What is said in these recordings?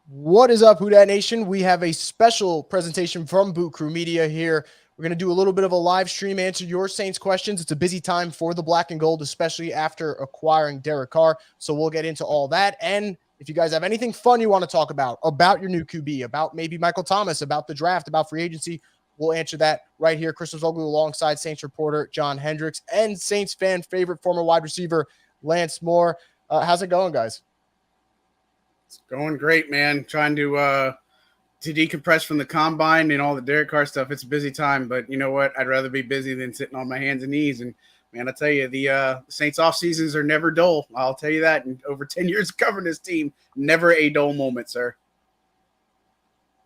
What is up, Who Dat Nation? We have a special presentation from Boot Crew Media here. We're going to do a little bit of a live stream, answer your Saints questions. It's a busy time for the Black and Gold, especially after acquiring Derek Carr. So we'll get into all that. And if you guys have anything fun you want to talk about your new QB, about maybe Michael Thomas, about the draft, about free agency, we'll answer that right here. Rosvoglou alongside Saints reporter John Hendrix and Saints fan favorite former wide receiver Lance Moore. How's it going, guys? It's going great, man. Trying to decompress from the combine and all the Derek Carr stuff. It's a busy time, but you know what? I'd rather be busy than sitting on my hands and knees. And man, I tell you, the Saints off seasons are never dull. I'll tell you that. In over 10 years of covering this team, never a dull moment, sir.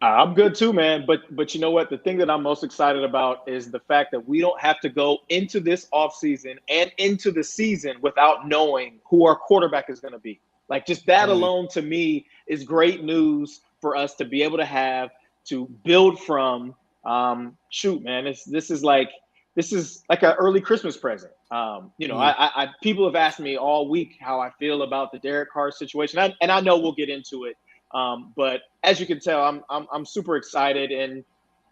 I'm good too, man. But you know what? The thing that I'm most excited about is the fact that we don't have to go into this offseason and into the season without knowing who our quarterback is going to be. Like, just that alone to me is great news for us to be able to have to build from. Shoot, man, this is like an early Christmas present. I people have asked me all week how I feel about the Derek Carr situation, and I know we'll get into it. But as you can tell, I'm super excited. And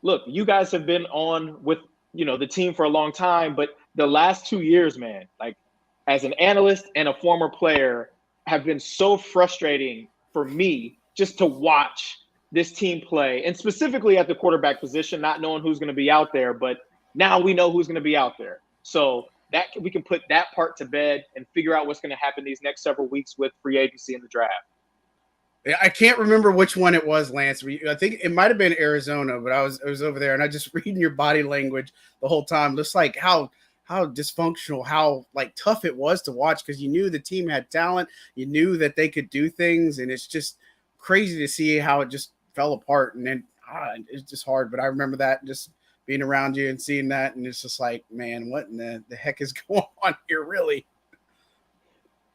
look, you guys have been on with the team for a long time, but the last 2 years, man, like as an analyst and a former player, have been so frustrating for me just to watch this team play, and specifically at the quarterback position, not knowing who's going to be out there. But now we know who's going to be out there, so that we can put that part to bed and figure out what's going to happen these next several weeks with free agency and the draft. I can't remember which one it was, Lance. I think it might have been Arizona, but I was over there, and I just reading your body language the whole time, just like how dysfunctional, how like tough it was to watch, because you knew the team had talent, you knew that they could do things, and it's just crazy to see how it just fell apart. And then it's just hard. But I remember that, just being around you and seeing that, and it's just like, man, what in the heck is going on here, really?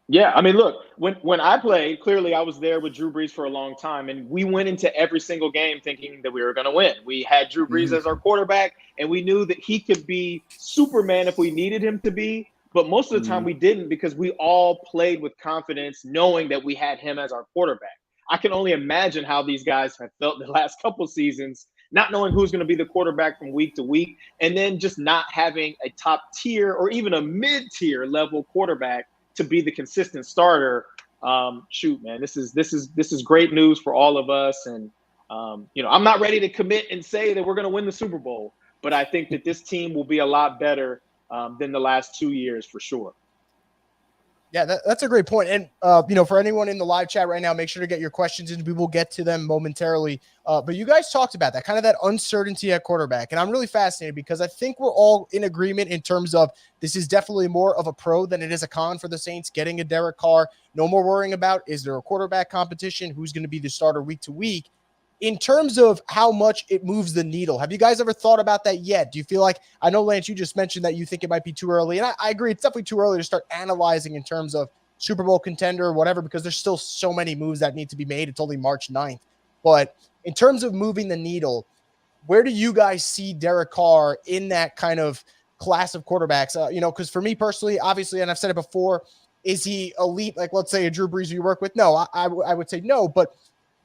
Yeah, I mean, look, when I played, clearly I was there with Drew Brees for a long time, and we went into every single game thinking that we were going to win. We had Drew Brees as our quarterback, and we knew that he could be Superman if we needed him to be, but most of the time we didn't, because we all played with confidence knowing that we had him as our quarterback. I can only imagine how these guys have felt the last couple seasons, not knowing who's going to be the quarterback from week to week, and then just not having a top tier or even a mid-tier level quarterback to be the consistent starter. Shoot, man, this is great news for all of us. And I'm not ready to commit and say that we're going to win the Super Bowl, but I think that this team will be a lot better than the last 2 years for sure. Yeah, that's a great point. And, for anyone in the live chat right now, make sure to get your questions in. We will get to them momentarily. But you guys talked about that, kind of that uncertainty at quarterback. And I'm really fascinated because I think we're all in agreement in terms of this is definitely more of a pro than it is a con for the Saints, getting a Derek Carr. No more worrying about, is there a quarterback competition? Who's going to be the starter week to week? In terms of how much it moves the needle, have you guys ever thought about that yet? Do you feel like, I know, Lance, you just mentioned that you think it might be too early, and I agree, it's definitely too early to start analyzing in terms of Super Bowl contender or whatever, because there's still so many moves that need to be made. It's only March 9th. But in terms of moving the needle, where do you guys see Derek Carr in that kind of class of quarterbacks? Because for me personally, obviously, and I've said it before, is he elite? Like, let's say a Drew Brees you work with? No, I would say no, but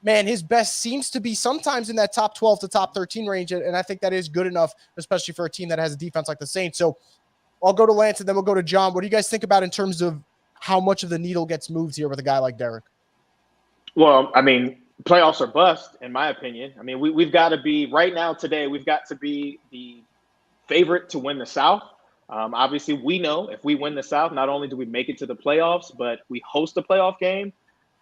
man, his best seems to be sometimes in that top 12 to top 13 range, and I think that is good enough, especially for a team that has a defense like the Saints. So I'll go to Lance, and then we'll go to John. What do you guys think about in terms of how much of the needle gets moved here with a guy like Derek? Well, I mean, playoffs are bust, in my opinion. I mean, we've got to be, right now today, we've got to be the favorite to win the South. Obviously, we know if we win the South, not only do we make it to the playoffs, but we host a playoff game.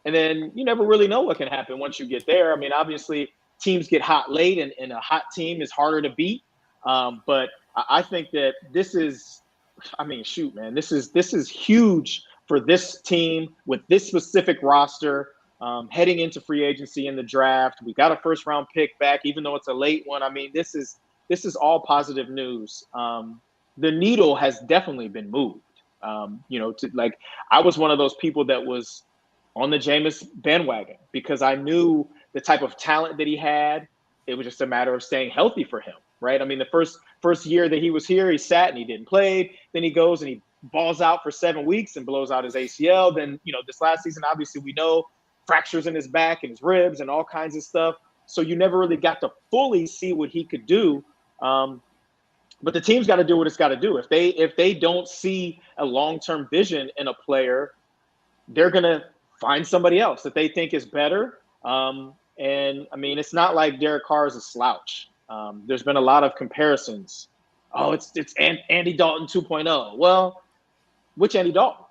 And then you never really know what can happen once you get there. I mean, obviously, teams get hot late, and a hot team is harder to beat. But I think that this is, I mean, shoot, man, this is huge for this team with this specific roster heading into free agency in the draft. We got a first-round pick back, even though it's a late one. I mean, this is all positive news. The needle has definitely been moved. I was one of those people that was on the Jameis bandwagon because I knew the type of talent that he had. It was just a matter of staying healthy for him, right? I mean, the first year that he was here, he sat and he didn't play. Then he goes and he balls out for 7 weeks and blows out his ACL. Then, this last season, obviously we know fractures in his back and his ribs and all kinds of stuff. So you never really got to fully see what he could do. But the team's got to do what it's got to do. If they don't see a long-term vision in a player, they're going to find somebody else that they think is better. And I mean, it's not like Derek Carr is a slouch. There's been a lot of comparisons. Oh, it's Andy Dalton 2.0. Well, which Andy Dalton?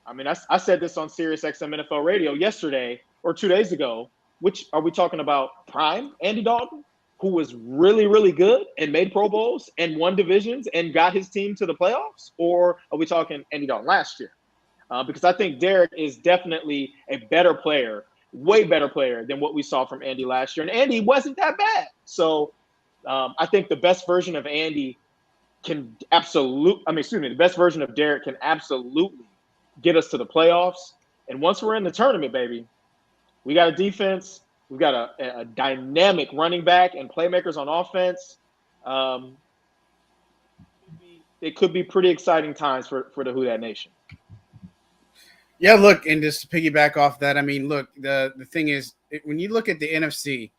I mean, I said this on Sirius XM NFL Radio yesterday or 2 days ago. Which are we talking about? Prime Andy Dalton, who was really, really good and made Pro Bowls and won divisions and got his team to the playoffs? Or are we talking Andy Dalton last year? Because I think Derek is definitely a better player, way better player than what we saw from Andy last year. And Andy wasn't that bad. So I think the best version of Andy the best version of Derek can absolutely get us to the playoffs. And once we're in the tournament, baby, we got a defense. We've got a dynamic running back and playmakers on offense. It could be pretty exciting times for the Who Dat Nation. Yeah, look, and just to piggyback off that, I mean, look, the thing is, when you look at the NFC,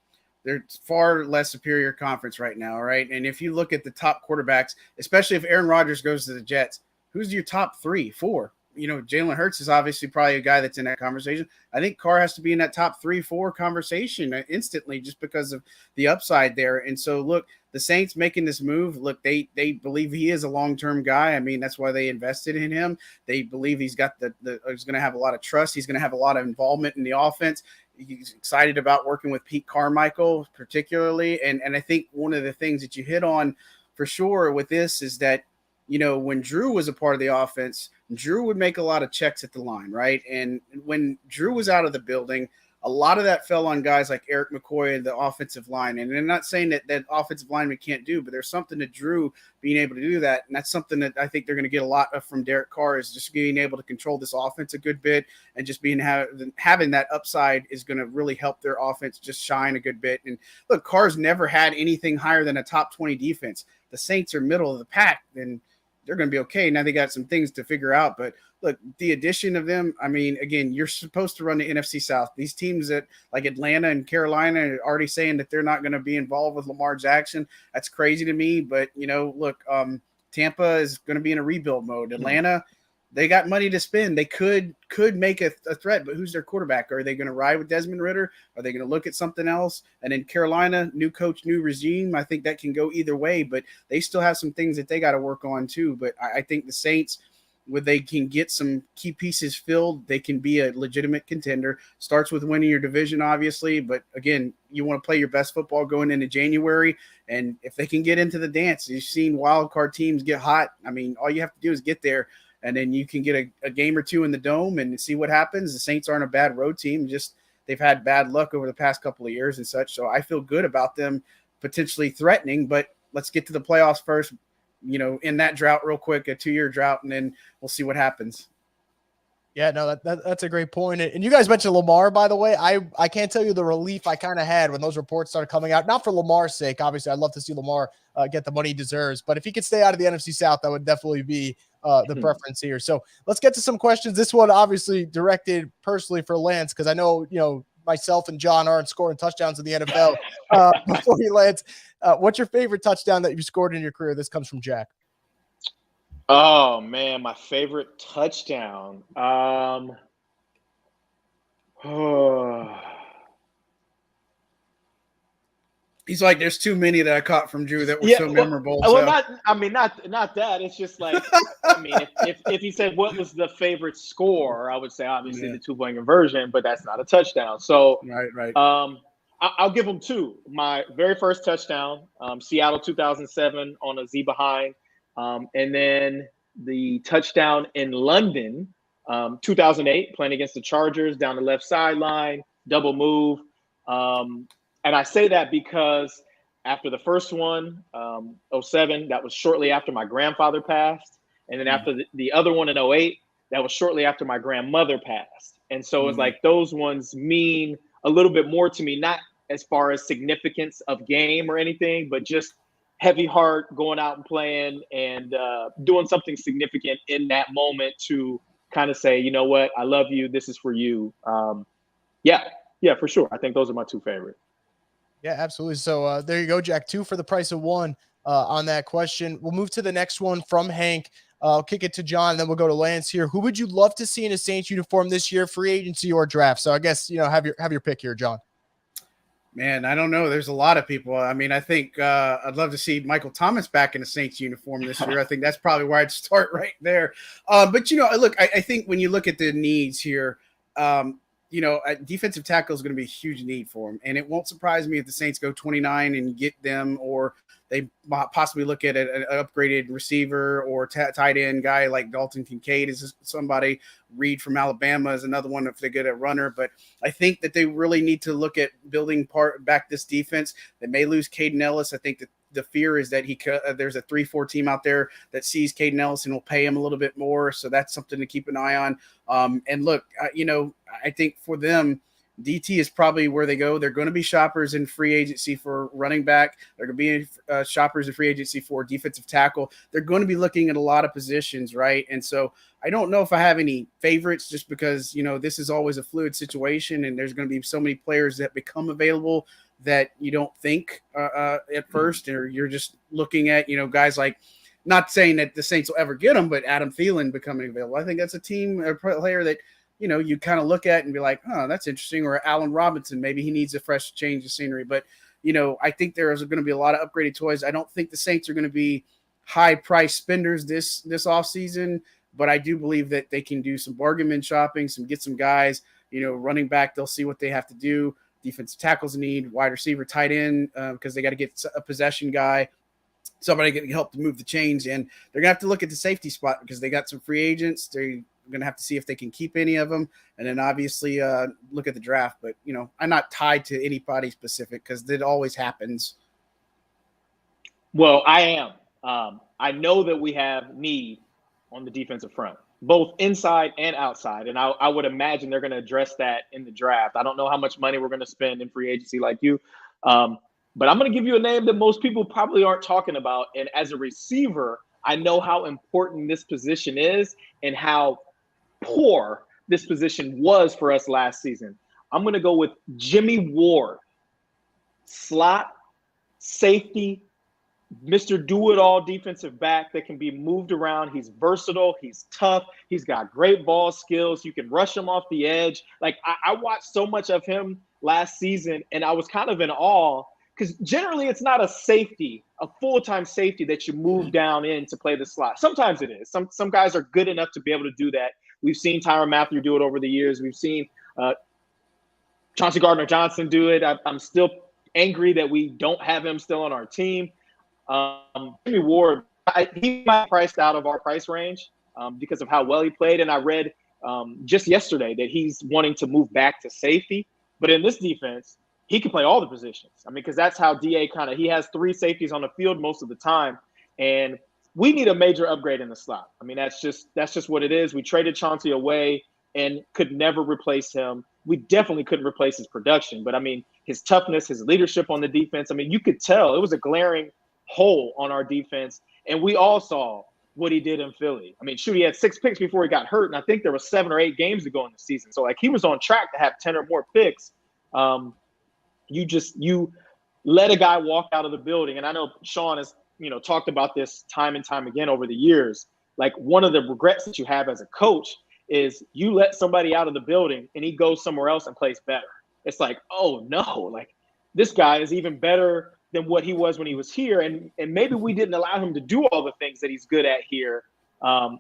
they're far less superior conference right now, right? And if you look at the top quarterbacks, especially if Aaron Rodgers goes to the Jets, who's your top 3, 4? You know, Jalen Hurts is obviously probably a guy that's in that conversation. I think Carr has to be in that top 3, 4 conversation instantly just because of the upside there. And so, look, the Saints making this move, look, they believe he is a long-term guy. I mean, that's why they invested in him. They believe he's got he's going to have a lot of trust. He's going to have a lot of involvement in the offense. He's excited about working with Pete Carmichael particularly. And I think one of the things that you hit on for sure with this is that, you know, when Drew was a part of the offense, Drew would make a lot of checks at the line, right? And when Drew was out of the building, a lot of that fell on guys like Eric McCoy and the offensive line. And I'm not saying that offensive lineman can't do, but there's something to Drew being able to do that. And that's something that I think they're going to get a lot of from Derek Carr, is just being able to control this offense a good bit, and just having that upside is going to really help their offense just shine a good bit. And look, Carr's never had anything higher than a top 20 defense. The Saints are middle of the pack, and they're going to be okay. Now they got some things to figure out, but look, the addition of them, I mean, again, you're supposed to run the NFC South. These teams that like Atlanta and Carolina are already saying that they're not going to be involved with Lamar Jackson. That's crazy to me, but you know, look, Tampa is going to be in a rebuild mode. Atlanta, they got money to spend. They could make a threat, but who's their quarterback? Are they going to ride with Desmond Ridder? Are they going to look at something else? And in Carolina, new coach, new regime. I think that can go either way, but they still have some things that they got to work on too. But I think the Saints, where they can get some key pieces filled, they can be a legitimate contender. Starts with winning your division, obviously, but again, you want to play your best football going into January. And if they can get into the dance, you've seen wild card teams get hot. I mean, all you have to do is get there, and then you can get a game or two in the dome and see what happens. The Saints aren't a bad road team. Just they've had bad luck over the past couple of years and such. So I feel good about them potentially threatening, but let's get to the playoffs first, you know, in that drought real quick, a 2-year drought, and then we'll see what happens. Yeah, no, that's a great point. And you guys mentioned Lamar, by the way. I can't tell you the relief I kind of had when those reports started coming out. Not for Lamar's sake. Obviously, I'd love to see Lamar get the money he deserves. But if he could stay out of the NFC South, that would definitely be the preference here. So let's get to some questions. This one obviously directed personally for Lance, because I know, you know, myself and John aren't scoring touchdowns in the NFL. Before you, Lance, what's your favorite touchdown that you've scored in your career? This comes from Jack. Oh man, my favorite touchdown. He's like, there's too many that I caught from Drew that were so memorable. Well, not that. It's just like, I mean, if he said what was the favorite score, I would say obviously the 2-point conversion, but that's not a touchdown. So right. I'll give him two. My very first touchdown, Seattle 2007 on a Z behind. And then the touchdown in London, 2008, playing against the Chargers down the left sideline, double move. And I say that because after the first one, 07, that was shortly after my grandfather passed. And then after the other one in 08, that was shortly after my grandmother passed. And so it's like those ones mean a little bit more to me, not as far as significance of game or anything, but just heavy heart, going out and playing and doing something significant in that moment to kind of say, you know what, I love you. This is for you. Yeah, for sure. I think those are my two favorite. Yeah, absolutely. So there you go, Jack. 2 for the price of 1 on that question. We'll move to the next one from Hank. I'll kick it to John, and then we'll go to Lance here. Who would you love to see in a Saints uniform this year, free agency or draft? So I guess, have your pick here, John. Man, I don't know. There's a lot of people. I mean, I think I'd love to see Michael Thomas back in a Saints uniform this year. I think that's probably where I'd start right there. But, look, I think when you look at the needs here, defensive tackle is going to be a huge need for him. And it won't surprise me if the Saints go 29 and get them, or they possibly look at an upgraded receiver or tight end guy like Dalton Kincaid is somebody. Reed from Alabama is another one if they get a runner. But I think that they really need to look at building back this defense. They may lose Caden Ellis. I think that the fear is that there's a 3-4 team out there that sees Caden Ellis and will pay him a little bit more. So that's something to keep an eye on. And look, I think for them, DT is probably where they go. They're going to be shoppers in free agency for running back. They're going to be shoppers in free agency for defensive tackle. They're going to be looking at a lot of positions, right? And so I don't know if I have any favorites just because, this is always a fluid situation and there's going to be so many players that become available that you don't think at first, or you're just looking at, guys like, not saying that the Saints will ever get them, but Adam Thielen becoming available. I think that's a player that, you kind of look at and be like, oh, that's interesting. Or Allen Robinson, maybe he needs a fresh change of scenery. But, I think there is going to be a lot of upgraded toys. I don't think the Saints are going to be high price spenders this offseason, but I do believe that they can do some bargain bin shopping, get some guys, running back. They'll see what they have to do. Defensive tackles need, wide receiver, tight end, because they got to get a possession guy, somebody can help to move the chains. And they're going to have to look at the safety spot because they got some free agents. They're going to have to see if they can keep any of them. And then obviously look at the draft. But, I'm not tied to anybody specific because it always happens. Well, I am. I know that we have need on the defensive front, both inside and outside. And I would imagine they're going to address that in the draft. I don't know how much money we're going to spend in free agency like you. But I'm going to give you a name that most people probably aren't talking about. And as a receiver, I know how important this position is and how poor this position was for us last season. I'm going to go with Jimmy Ward, slot, safety, Mr. Do-It-All defensive back that can be moved around. He's versatile. He's tough. He's got great ball skills. You can rush him off the edge. Like, I watched so much of him last season, and I was kind of in awe because generally it's not a safety, a full-time safety that you move down in to play the slot. Sometimes it is. Some guys are good enough to be able to do that. We've seen Tyrann Mathieu do it over the years. We've seen Chauncey Gardner-Johnson do it. I'm still angry that we don't have him still on our team. Jimmy Ward, he might priced out of our price range because of how well he played. And I read just yesterday that he's wanting to move back to safety. But in this defense, he can play all the positions. I mean, because that's how DA he has 3 safeties on the field most of the time. And we need a major upgrade in the slot. I mean, that's just what it is. We traded Chauncey away and could never replace him. We definitely couldn't replace his production. But, I mean, his toughness, his leadership on the defense, I mean, you could tell it was a glaring hole on our defense. And we all saw what he did in Philly. I mean, shoot, he had 6 picks before he got hurt. And I think there were 7 or 8 games to go in the season. So, like, he was on track to have 10 or more picks. You let a guy walk out of the building. And I know Sean has, talked about this time and time again over the years. Like, one of the regrets that you have as a coach is you let somebody out of the building and he goes somewhere else and plays better. It's like, oh no, like this guy is even better than what he was when he was here. And maybe we didn't allow him to do all the things that he's good at here.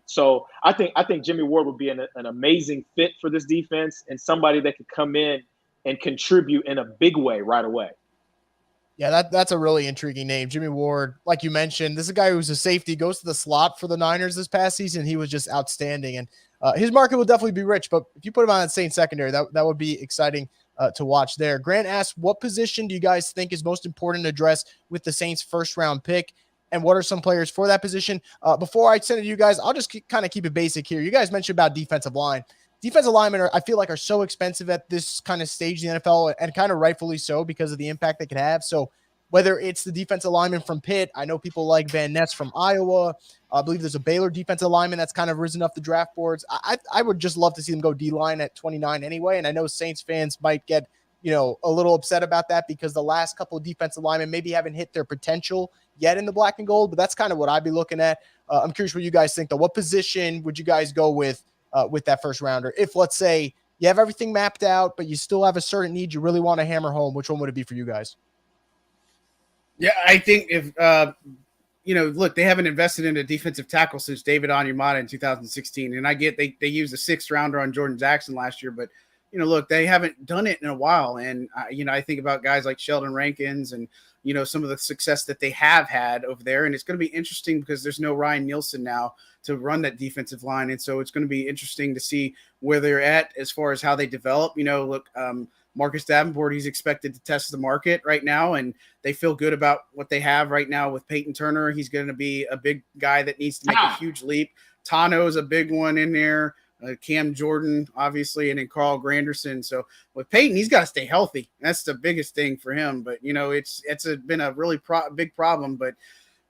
So I think Jimmy Ward would be an amazing fit for this defense and somebody that could come in and contribute in a big way right away. Yeah, that's a really intriguing name. Jimmy Ward, like you mentioned, this is a guy who's a safety, goes to the slot for the Niners this past season. He was just outstanding. And his market will definitely be rich, but if you put him on the Saints secondary, that would be exciting to watch there. Grant asks, what position do you guys think is most important to address with the Saints first-round pick? And what are some players for that position? Before I send it to you guys, I'll just kind of keep it basic here. You guys mentioned about defensive line. Defensive linemen I feel like are so expensive at this kind of stage in the NFL, and kind of rightfully so because of the impact they could have. So whether it's the defensive lineman from Pitt. I know people like Van Ness from Iowa. I believe there's a Baylor defensive lineman that's kind of risen up the draft boards. I would just love to see them go D-line at 29 anyway. And I know Saints fans might get, a little upset about that because the last couple of defensive linemen maybe haven't hit their potential yet in the black and gold, but that's kind of what I'd be looking at. I'm curious what you guys think, though. What position would you guys go with that first rounder? If, let's say, you have everything mapped out, but you still have a certain need you really want to hammer home, which one would it be for you guys? Yeah, I think if look, they haven't invested in a defensive tackle since David Onyemata in 2016, and I get they used a 6th rounder on Jordan Jackson last year, but look, they haven't done it in a while, and I think about guys like Sheldon Rankins and some of the success that they have had over there, and it's going to be interesting because there's no Ryan Nielsen now to run that defensive line, and so it's going to be interesting to see where they're at as far as how they develop. Look, Marcus Davenport, he's expected to test the market right now, and they feel good about what they have right now with Peyton Turner. He's going to be a big guy that needs to make a huge leap. Tano is a big one in there. Cam Jordan, obviously, and then Carl Granderson. So with Peyton, he's got to stay healthy. That's the biggest thing for him. But, it's been a really big problem. But,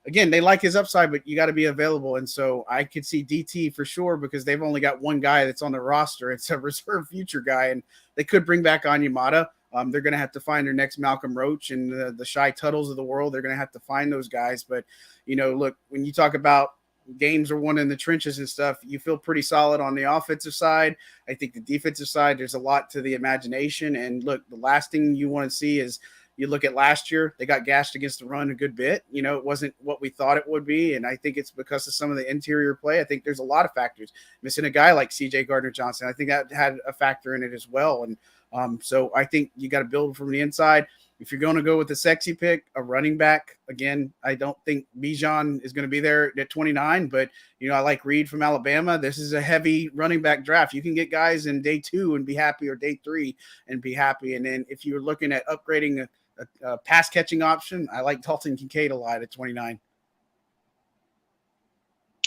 again, they like his upside, but you got to be available. And so I could see DT for sure because they've only got one guy that's on the roster. It's a reserve future guy, and they could bring back Onyemata. They're going to have to find their next Malcolm Roach and the Shy Tuttles of the world. They're going to have to find those guys. But, look, when you talk about games are won in the trenches and stuff, you feel pretty solid on the offensive side. I think the defensive side, there's a lot to the imagination. And look, the last thing you want to see is you look at last year, they got gashed against the run a good bit. It wasn't what we thought it would be. And I think it's because of some of the interior play. I think there's a lot of factors. Missing a guy like CJ Gardner-Johnson, I think that had a factor in it as well. And so I think you got to build from the inside. If you're going to go with a sexy pick, a running back, again, I don't think Bijan is going to be there at 29, but, I like Reed from Alabama. This is a heavy running back draft. You can get guys in day 2 and be happy, or day 3 and be happy. And then if you're looking at upgrading a pass catching option, I like Dalton Kincaid a lot at 29.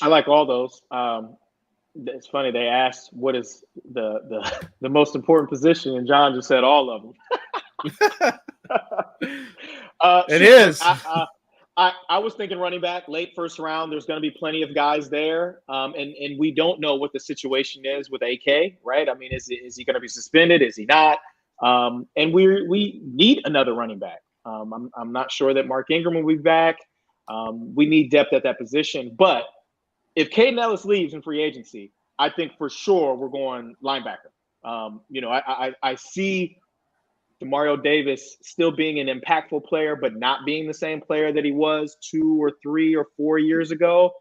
I like all those. It's funny. They asked what is the most important position, and John just said all of them. It is. I was thinking running back, late first round. There's going to be plenty of guys there, and we don't know what the situation is with AK, right? I mean, is he going to be suspended? Is he not? And we need another running back. I'm not sure that Mark Ingram will be back. We need depth at that position. But if Caden Ellis leaves in free agency, I think for sure we're going linebacker. I see Demario Davis still being an impactful player, but not being the same player that he was 2 or 3 or 4 years ago.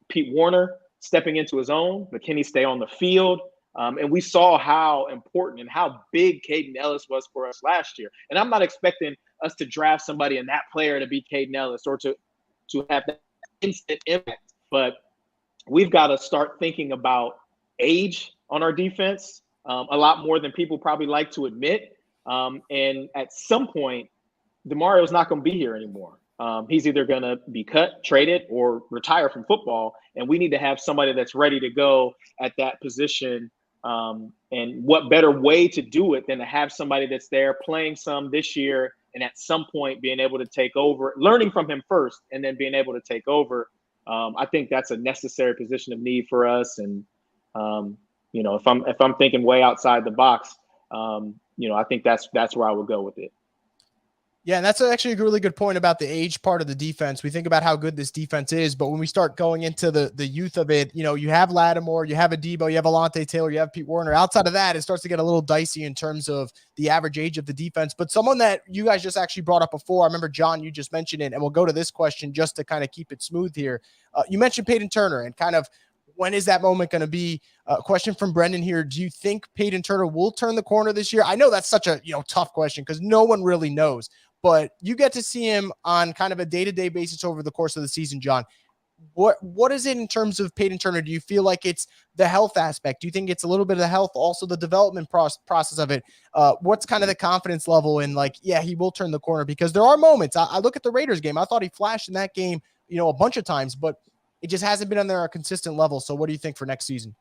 Pete Warner stepping into his own, but can he stay on the field? And we saw how important and how big Caden Ellis was for us last year. And I'm not expecting us to draft somebody and that player to be Caden Ellis or to have that instant impact. But we've got to start thinking about age on our defense a lot more than people probably like to admit. And at some point, DeMario's not going to be here anymore. He's either going to be cut, traded, or retire from football. And we need to have somebody that's ready to go at that position. And what better way to do it than to have somebody that's there playing some this year and at some point being able to take over, learning from him first, and then being able to take over. I think that's a necessary position of need for us. And, if I'm thinking way outside the box, I think that's where I would go with it. Yeah, and that's actually a really good point about the age part of the defense. We think about how good this defense is, but when we start going into the youth of it, you have Lattimore, you have Adebo, you have Alontae Taylor, you have Pete Warner. Outside of that, it starts to get a little dicey in terms of the average age of the defense. But someone that you guys just actually brought up before, I remember, John, you just mentioned it, and we'll go to this question just to kind of keep it smooth here. You mentioned Peyton Turner and kind of when is that moment going to be? A question from Brendan here. Do you think Peyton Turner will turn the corner this year? I know that's such a tough question because no one really knows. But you get to see him on kind of a day-to-day basis over the course of the season, John. What is it in terms of Peyton Turner? Do you feel like it's the health aspect? Do you think it's a little bit of the health, also the development process of it? What's kind of the confidence level in he will turn the corner? Because there are moments. I look at the Raiders game. I thought he flashed in that game, a bunch of times, but it just hasn't been on there a consistent level. So what do you think for next season?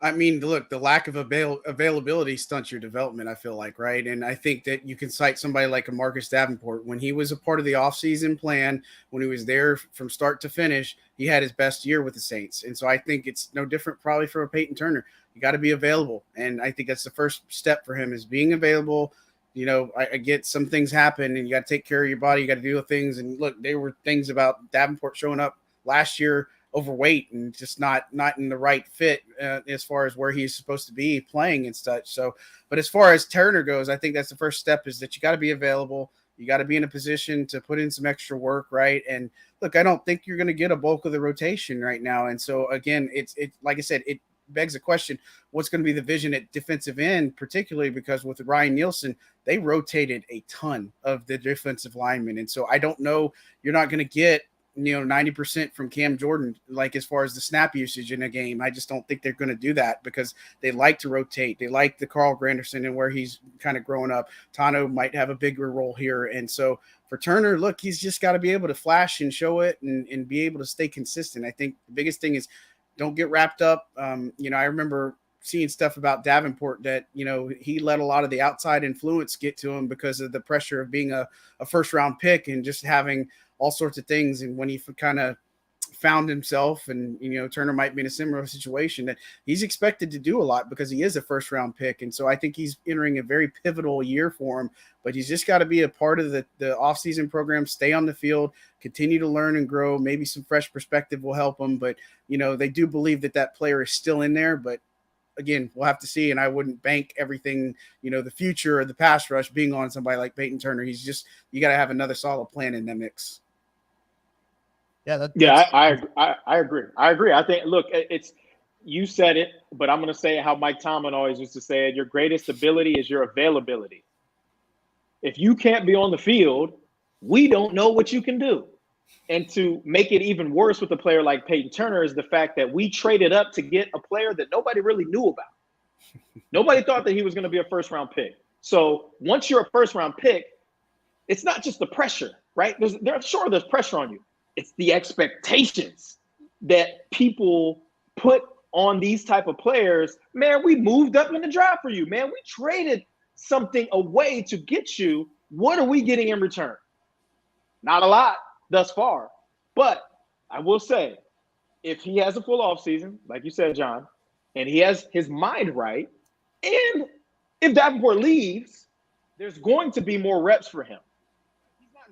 I mean, look, the lack of availability stunts your development, I feel like, right? And I think that you can cite somebody like a Marcus Davenport. When he was a part of the offseason plan, when he was there from start to finish, he had his best year with the Saints. And so I think it's no different probably for a Peyton Turner. You got to be available. And I think that's the first step for him is being available. You know, I get some things happen and you got to take care of your body. You got to deal with things. And look, there were things about Davenport showing up last year overweight and just not in the right fit as far as where he's supposed to be playing and such. So, but as far as Turner goes, I think that's the first step is that you got to be available. You got to be in a position to put in some extra work, right? And look, I don't think you're going to get a bulk of the rotation right now. And so again, it's like I said, it begs the question, what's going to be the vision at defensive end, particularly because with Ryan Nielsen, they rotated a ton of the defensive linemen. And so I don't know, you're not going to get 90% from Cam Jordan, like as far as the snap usage in a game. I just don't think they're going to do that because they like to rotate. They like the Carl Granderson and where he's kind of growing up. Tano might have a bigger role here. And so for Turner, look, he's just got to be able to flash and show it and be able to stay consistent. I think the biggest thing is don't get wrapped up. I remember seeing stuff about Davenport that, he let a lot of the outside influence get to him because of the pressure of being a first round pick and just having all sorts of things. And when he kind of found himself and, Turner might be in a similar situation that he's expected to do a lot because he is a first round pick. And so I think he's entering a very pivotal year for him, but he's just got to be a part of the offseason program, stay on the field, continue to learn and grow. Maybe some fresh perspective will help him, but they do believe that player is still in there, but again, we'll have to see. And I wouldn't bank everything, the future or the pass rush being on somebody like Peyton Turner. You got to have another solid plan in the mix. Yeah, I agree. I think, look, you said it, but I'm going to say how Mike Tomlin always used to say it. Your greatest ability is your availability. If you can't be on the field, we don't know what you can do. And to make it even worse with a player like Peyton Turner is the fact that we traded up to get a player that nobody really knew about. Nobody thought that he was going to be a first-round pick. So once you're a first-round pick, it's not just the pressure, right? There's pressure on you. It's the expectations that people put on these type of players. Man, we moved up in the draft for you, man. We traded something away to get you. What are we getting in return? Not a lot thus far. But I will say, if he has a full offseason, like you said, John, and he has his mind right, and if Davenport leaves, there's going to be more reps for him.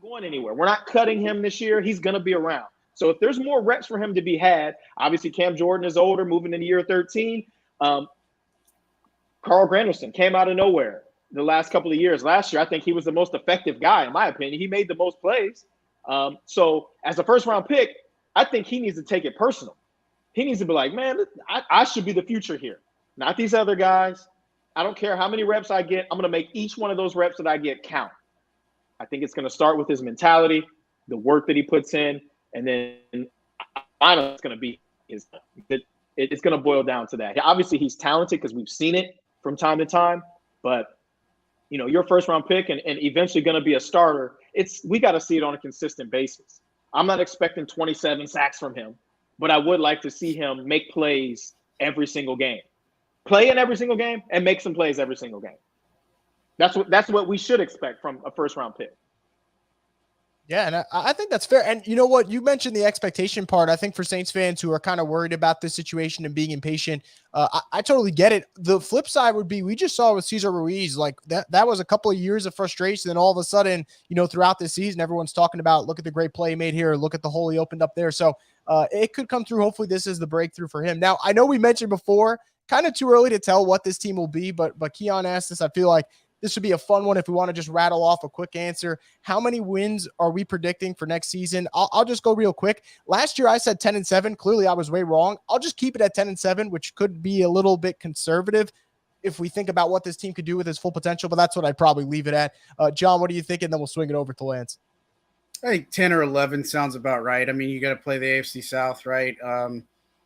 Going anywhere. We're not cutting him this year. He's going to be around. So if there's more reps for him to be had, obviously Cam Jordan is older, moving into year 13. Carl Granderson came out of nowhere the last couple of years. Last year, I think he was the most effective guy, in my opinion. He made the most plays. So as a first-round pick, I think he needs to take it personal. He needs to be like, man, I should be the future here, not these other guys. I don't care how many reps I get. I'm going to make each one of those reps that I get count. I think it's going to start with his mentality, the work that he puts in, and then finally it's going to be it's going to boil down to that. Obviously, he's talented because we've seen it from time to time, but your first round pick and eventually going to be a starter. We got to see it on a consistent basis. I'm not expecting 27 sacks from him, but I would like to see him make plays every single game, play in every single game, and make some plays every single game. That's what we should expect from a first-round pick. Yeah, and I think that's fair. And you know what? You mentioned the expectation part. I think for Saints fans who are kind of worried about this situation and being impatient, I totally get it. The flip side would be we just saw with Cesar Ruiz, like that was a couple of years of frustration. And all of a sudden, throughout this season, everyone's talking about, look at the great play he made here. Look at the hole he opened up there. So it could come through. Hopefully this is the breakthrough for him. Now, I know we mentioned before, kind of too early to tell what this team will be, but Keon asked this. I feel like this would be a fun one if we want to just rattle off a quick answer. How many wins are we predicting for next season? I'll just go real quick. Last year I said 10-7. Clearly I was way wrong. I'll just keep it at 10-7, which could be a little bit conservative if we think about what this team could do with its full potential, but that's what I'd probably leave it at. John, what do you think? And then we'll swing it over to Lance. I think 10 or 11 sounds about right. I mean, you got to play the AFC South, right?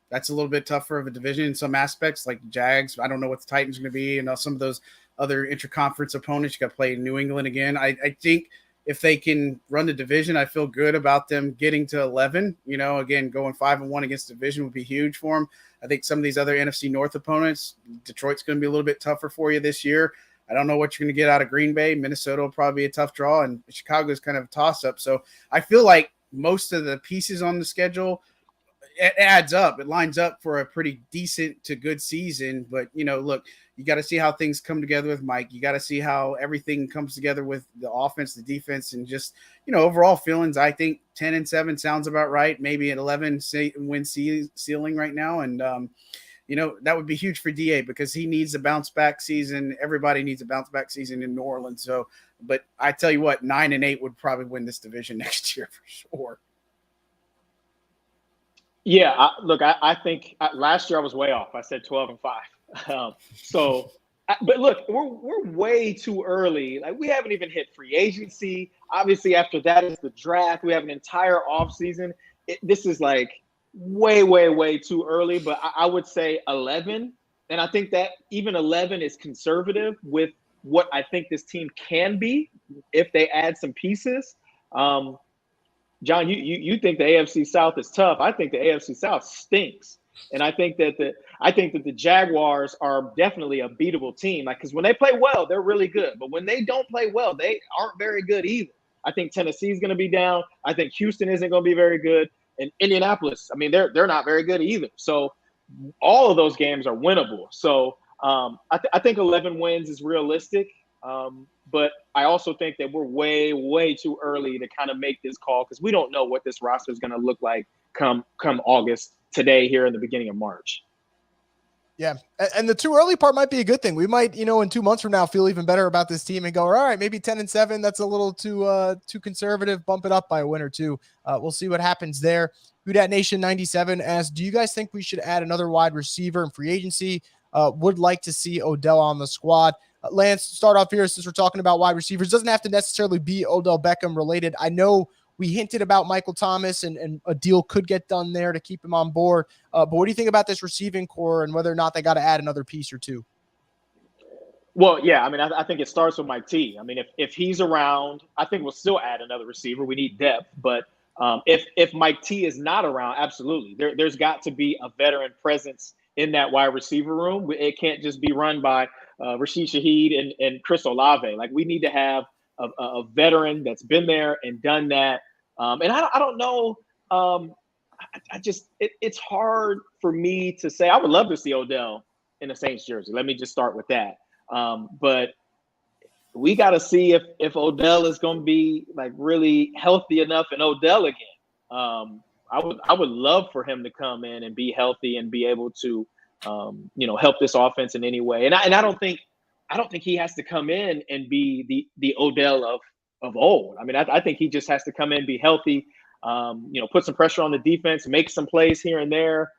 That's a little bit tougher of a division in some aspects, like the Jags. I don't know what the Titans are going to be, and some of those other interconference opponents. You got to play New England again. I think if they can run the division, I feel good about them getting to 11. Again, going 5-1 against division would be huge for them. I think some of these other NFC North opponents, Detroit's going to be a little bit tougher for you this year. I don't know what you're going to get out of Green Bay. Minnesota will probably be a tough draw, and Chicago is kind of a toss-up. So I feel like most of the pieces on the schedule, it adds up. It lines up for a pretty decent to good season. But, look, you got to see how things come together with Mike. You got to see how everything comes together with the offense, the defense, and just, overall feelings. I think 10-7 sounds about right. Maybe an 11 win ceiling right now. And, that would be huge for DA because he needs a bounce back season. Everybody needs a bounce back season in New Orleans. So, but I tell you what, 9-8 would probably win this division next year for sure. Yeah, I think last year I was way off. I said 12-5. But look, we're way too early. Like, we haven't even hit free agency. Obviously, after that is the draft. We have an entire offseason. This is like way, way, way too early. But I would say 11, and I think that even 11 is conservative with what I think this team can be if they add some pieces. John, you think the AFC South is tough. I think the AFC South stinks. And I think that the Jaguars are definitely a beatable team. Like, because when they play well, they're really good. But when they don't play well, they aren't very good either. I think Tennessee's going to be down. I think Houston isn't going to be very good. And Indianapolis, I mean, they're not very good either. So all of those games are winnable. So I think 11 wins is realistic. But I also think that we're way, way too early to kind of make this call because we don't know what this roster is going to look like come August today here in the beginning of March. Yeah. And the too early part might be a good thing. We might, in 2 months from now, feel even better about this team and go, all right, maybe 10-7. That's a little too conservative. Bump it up by a win or two. We'll see what happens there. Whodat Nation 97 asks, do you guys think we should add another wide receiver in free agency? Would like to see Odell on the squad. Lance, start off here since we're talking about wide receivers. Doesn't have to necessarily be Odell Beckham related. I know we hinted about Michael Thomas and a deal could get done there to keep him on board. But what do you think about this receiving core and whether or not they got to add another piece or two? Well, yeah, I mean, I think it starts with Mike T. I mean, if he's around, I think we'll still add another receiver. We need depth. But if Mike T is not around, absolutely. There's got to be a veteran presence in that wide receiver room. It can't just be run by Rashid Shaheed and Chris Olave. Like, we need to have a veteran that's been there and done that. And I don't know. It's hard for me to say. I would love to see Odell in the Saints jersey. Let me just start with that. But we got to see if Odell is going to be like really healthy enough and Odell again. I would love for him to come in and be healthy and be able to, help this offense in any way. And I don't think he has to come in and be the Odell of old. I mean, I think he just has to come in, be healthy, put some pressure on the defense, make some plays here and there,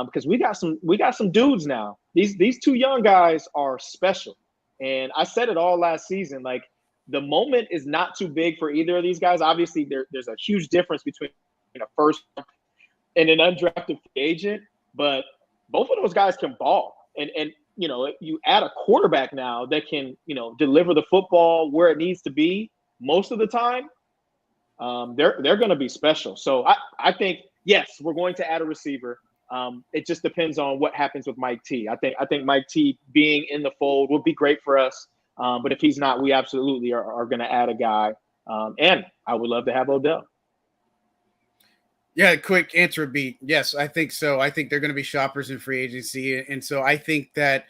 because we got some dudes now. These two young guys are special, and I said it all last season. Like, the moment is not too big for either of these guys. Obviously, there's a huge difference between a first and an undrafted free agent, but both of those guys can ball, and you add a quarterback now that can deliver the football where it needs to be most of the time. They're going to be special. So I think, yes, we're going to add a receiver. It just depends on what happens with Mike T. I think Mike T being in the fold will be great for us. But if he's not, we absolutely are going to add a guy. And I would love to have Odell. Yeah, quick answer would be yes, I think so. I think they're going to be shoppers in free agency. And so I think that,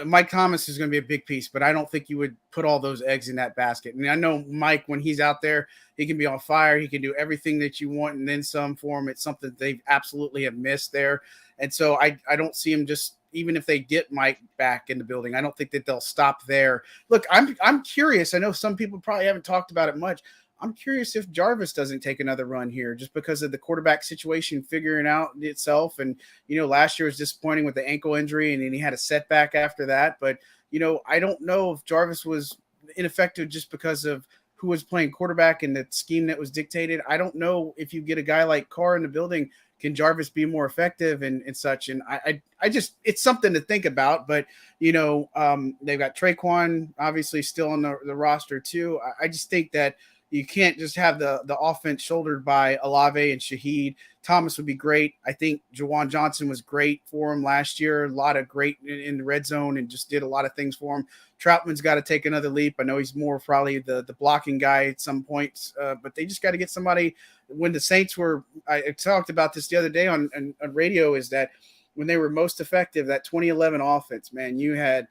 Mike Thomas is going to be a big piece, but I don't think you would put all those eggs in that basket. And I know Mike, when he's out there, he can be on fire. He can do everything that you want and then some for him. It's something they absolutely have missed there. And so I don't see him just, even if they get Mike back in the building, I don't think that they'll stop there. Look, I'm curious. I know some people probably haven't talked about it much. I'm curious if Jarvis doesn't take another run here just because of the quarterback situation figuring out itself. And, last year was disappointing with the ankle injury and then he had a setback after that. But, I don't know if Jarvis was ineffective just because of who was playing quarterback and the scheme that was dictated. I don't know if you get a guy like Carr in the building, can Jarvis be more effective and such? And I just, it's something to think about, but they've got Traquan obviously still on the roster too. I just think that, you can't just have the offense shouldered by Olave and Shaheed. Thomas would be great. I think Juwan Johnson was great for him last year. A lot of great in the red zone and just did a lot of things for him. Troutman's got to take another leap. I know he's more probably the blocking guy at some points, but they just got to get somebody. When the Saints were, I talked about this the other day on radio, is that when they were most effective, that 2011 offense, man, you had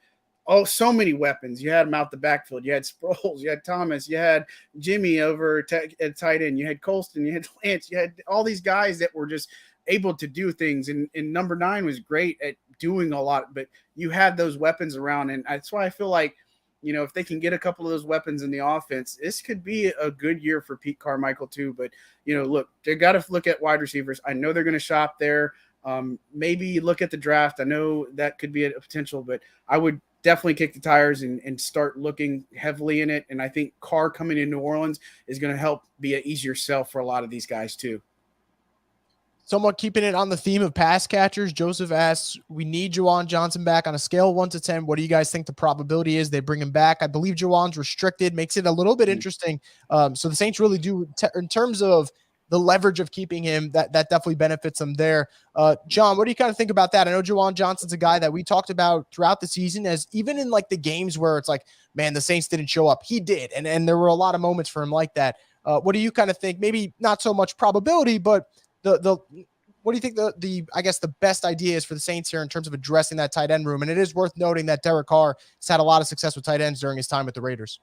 so many weapons. You had them out the backfield. You had Sproles, you had Thomas, you had Jimmy over at tight end, you had Colston, you had Lance, you had all these guys that were just able to do things. And number 9 was great at doing a lot, but you had those weapons around. And that's why I feel like, if they can get a couple of those weapons in the offense, this could be a good year for Pete Carmichael too. But, look, they got to look at wide receivers. I know they're going to shop there. Maybe look at the draft. I know that could be a potential, but I would definitely kick the tires and start looking heavily in it. And I think Carr coming in New Orleans is going to help be an easier sell for a lot of these guys too. Somewhat keeping it on the theme of pass catchers, Joseph asks, we need Juwan Johnson back on a scale of 1 to 10. What do you guys think the probability is they bring him back? I believe Juwan's restricted, makes it a little bit interesting. So the Saints really do, in terms of the leverage of keeping him, that definitely benefits them there. John, what do you kind of think about that? I know Juwan Johnson's a guy that we talked about throughout the season, as even in like the games where it's like, man, the Saints didn't show up. He did. And there were a lot of moments for him like that. What do you kind of think? Maybe not so much probability, but what do you think the best idea is for the Saints here in terms of addressing that tight end room? And it is worth noting that Derek Carr has had a lot of success with tight ends during his time with the Raiders.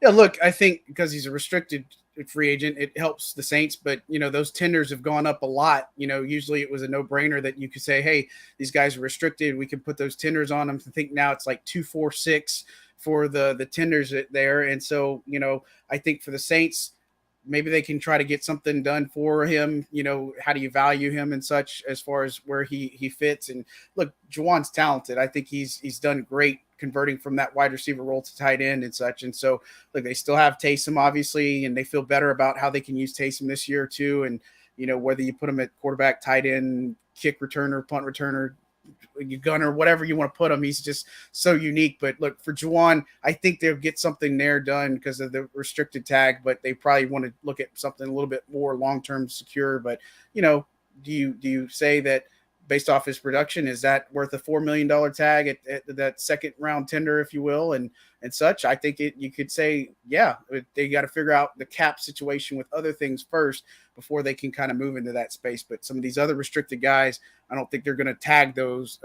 Yeah, look, I think because he's a restricted free agent, it helps the Saints, but those tenders have gone up a lot. Usually it was a no-brainer that you could say, hey, these guys are restricted, we can put those tenders on them. I think now it's like 246 for the tenders there. And so, I think for the Saints, maybe they can try to get something done for him. How do you value him and such as far as where he fits? And look, Juwan's talented. I think he's done great converting from that wide receiver role to tight end and such. And so, look, they still have Taysom, obviously, and they feel better about how they can use Taysom this year too. And, whether you put him at quarterback, tight end, kick returner, punt returner, gunner, whatever you want to put him, he's just so unique. But look, for Juwan, I think they'll get something there done because of the restricted tag, but they probably want to look at something a little bit more long-term secure. But, do you say that based off his production, is that worth a $4 million tag at that second round tender, if you will, and such? I think you could say, yeah, they got to figure out the cap situation with other things first before they can kind of move into that space. But some of these other restricted guys, I don't think they're going to tag those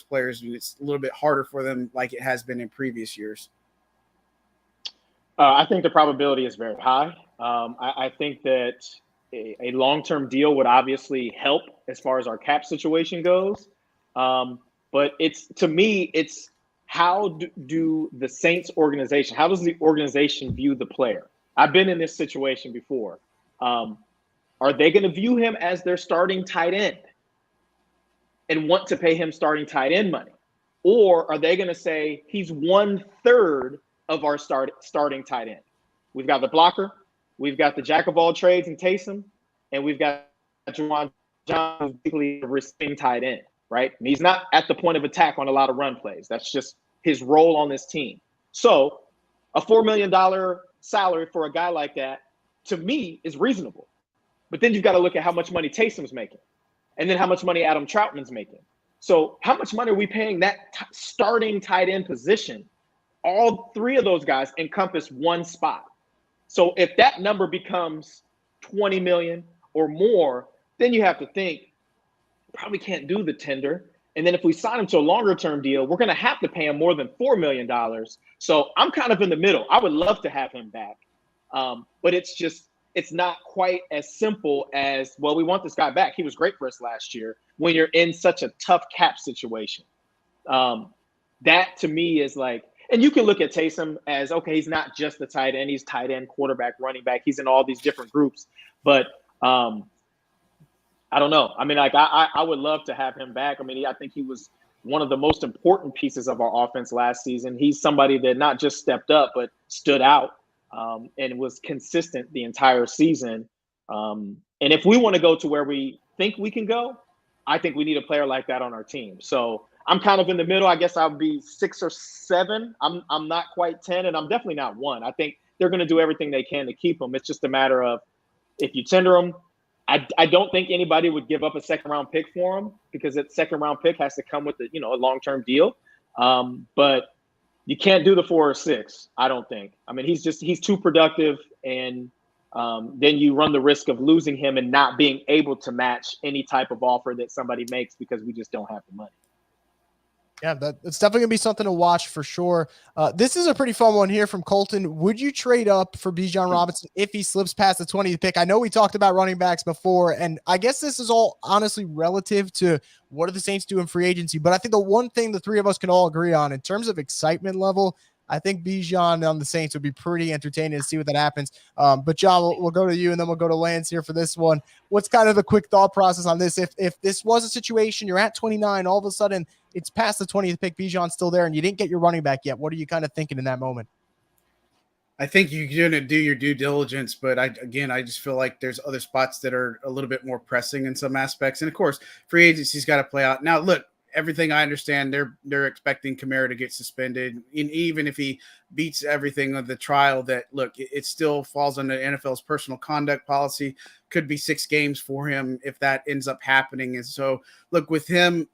players. It's a little bit harder for them like it has been in previous years. I think the probability is very high. I think that a long-term deal would obviously help as far as our cap situation goes. But to me, it's how do the Saints organization, how does the organization view the player? I've been in this situation before. Are they going to view him as their starting tight end and want to pay him starting tight end money? Or are they going to say he's 1/3 of our starting tight end? We've got the blocker, we've got the jack of all trades in Taysom, and we've got Juwan Johnson, basically a receiving tight end, right? And he's not at the point of attack on a lot of run plays. That's just his role on this team. So a $4 million salary for a guy like that, to me, is reasonable. But then you've got to look at how much money Taysom's making, and then how much money Adam Troutman's making. So how much money are we paying that starting tight end position? All three of those guys encompass one spot. So if that number becomes 20 million or more, then you have to think, probably can't do the tender. And then if we sign him to a longer term deal, we're going to have to pay him more than $4 million. So I'm kind of in the middle. I would love to have him back. But it's not quite as simple as, well, we want this guy back. He was great for us last year, when you're in such a tough cap situation. That to me is like, and you can look at Taysom as, okay, he's not just the tight end. He's tight end, quarterback, running back. He's in all these different groups. But I don't know. I mean, like I would love to have him back. I mean, I think he was one of the most important pieces of our offense last season. He's somebody that not just stepped up, but stood out and was consistent the entire season. And if we want to go to where we think we can go, I think we need a player like that on our team. So I'm kind of in the middle. I guess I'll be 6 or 7. I'm not quite 10, and I'm definitely not 1. I think they're going to do everything they can to keep him. It's just a matter of if you tender him. I don't think anybody would give up a second-round pick for him because that second-round pick has to come with a long-term deal. But you can't do the 4 or 6. I don't think. I mean, he's too productive, and then you run the risk of losing him and not being able to match any type of offer that somebody makes because we just don't have the money. Yeah, it's definitely going to be something to watch for sure. This is a pretty fun one here from Colton. Would you trade up for Bijan Robinson if he slips past the 20th pick? I know we talked about running backs before, and I guess this is all honestly relative to what do the Saints do in free agency. But I think the one thing the three of us can all agree on in terms of excitement level, I think Bijan on the Saints would be pretty entertaining to see what that happens. But John, we'll go to you, and then we'll go to Lance here for this one. What's kind of the quick thought process on this? If this was a situation, you're at 29, all of a sudden it's past the 20th pick, Bijan's still there, and you didn't get your running back yet. What are you kind of thinking in that moment? I think you're going to do your due diligence, but I just feel like there's other spots that are a little bit more pressing in some aspects. And of course, free agency's got to play out. Now, look, everything I understand, they're expecting Kamara to get suspended. And even if he beats everything of the trial, that look, it still falls under NFL's personal conduct policy. Could be 6 games for him if that ends up happening. And so, look, with him,